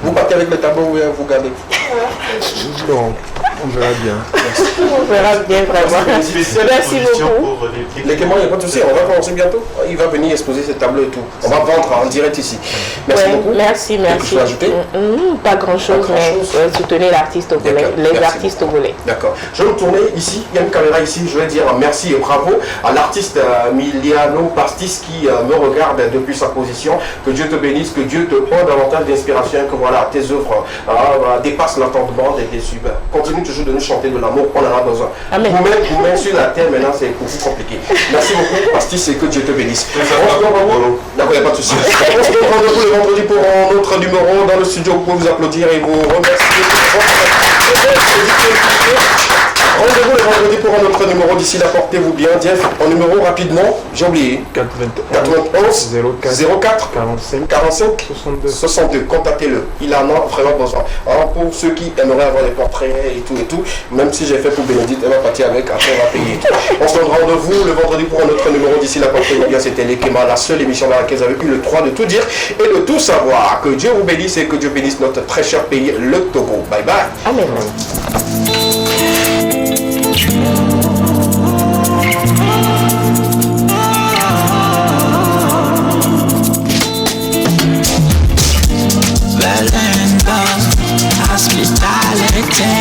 Vous partez avec le tableau ou vous gardez? Donc, on verra bien. On verra bien vraiment. Merci beaucoup. Les Clément, il n'y a pas de souci, on va commencer bientôt. Il va venir exposer ce tableau et tout. On va vendre en direct ici. Merci beaucoup. Merci. Quelque chose à ajouter? Pas grand chose, mais soutenez l'artiste au volet, les artistes au volet. D'accord. Je vais me tourner ici, il y a une caméra ici, je vais dire merci et bravo à l'artiste Miliano Pastis qui me regarde depuis sa position. Que Dieu te bénisse, que Dieu te donne davantage d'inspiration, que voilà, tes œuvres dépassent l'entendement des super. Continue toujours de nous chanter de l'amour, on en a besoin. Vous-même sur la terre, maintenant c'est beaucoup compliqué. Merci beaucoup, Pastis, et que Dieu te bénisse. D'accord, il n'y a pas de souci. On se retrouve rendez-vous le vendredi pour un autre numéro dans le studio. Vous pouvez vous applaudir et vous remercier. Rendez-vous le vendredi pour un autre numéro. D'ici là, portez-vous bien. Jeff, en numéro rapidement, j'ai oublié. 91 04 45 62. Contactez-le. Il en a vraiment besoin. Alors, pour ceux qui aimeraient avoir des portraits et tout, même si j'ai fait pour Bénédicte, elle va partir avec, après on va payer. On se donne rendez-vous le vendredi pour un autre numéro. D'ici là, portez-vous bien. C'était l'Ekema, la seule émission dans laquelle vous avez eu le droit de tout dire et de tout savoir. Que Dieu vous bénisse et que Dieu bénisse notre très cher pays, le Togo. Bye bye. Amen. Hospitality.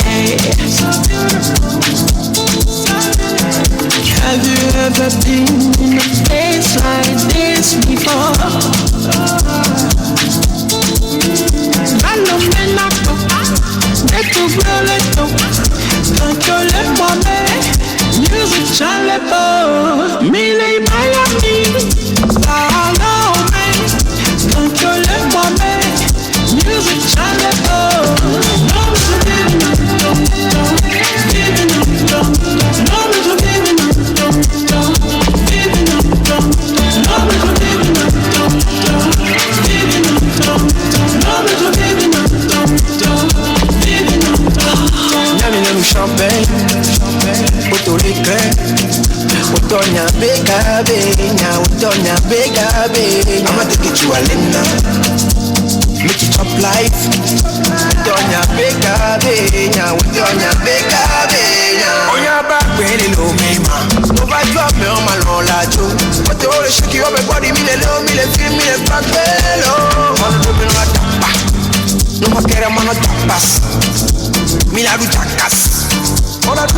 Have you ever been in a place like this before? Malomenaco, neto violeto, tanto le muove, music chalepo. Utonya bega benya, utonya bega benya. I'ma take you a lena, make you chop life. Utonya bega benya, utonya bega benya. Onya back really low me man, nobody drop me on my long lajo. But they always shake you up my body, me le low, me le feel, me le back hello. Man do me no tapa, no ma kere man no tapas. Me la do jackass, all I do.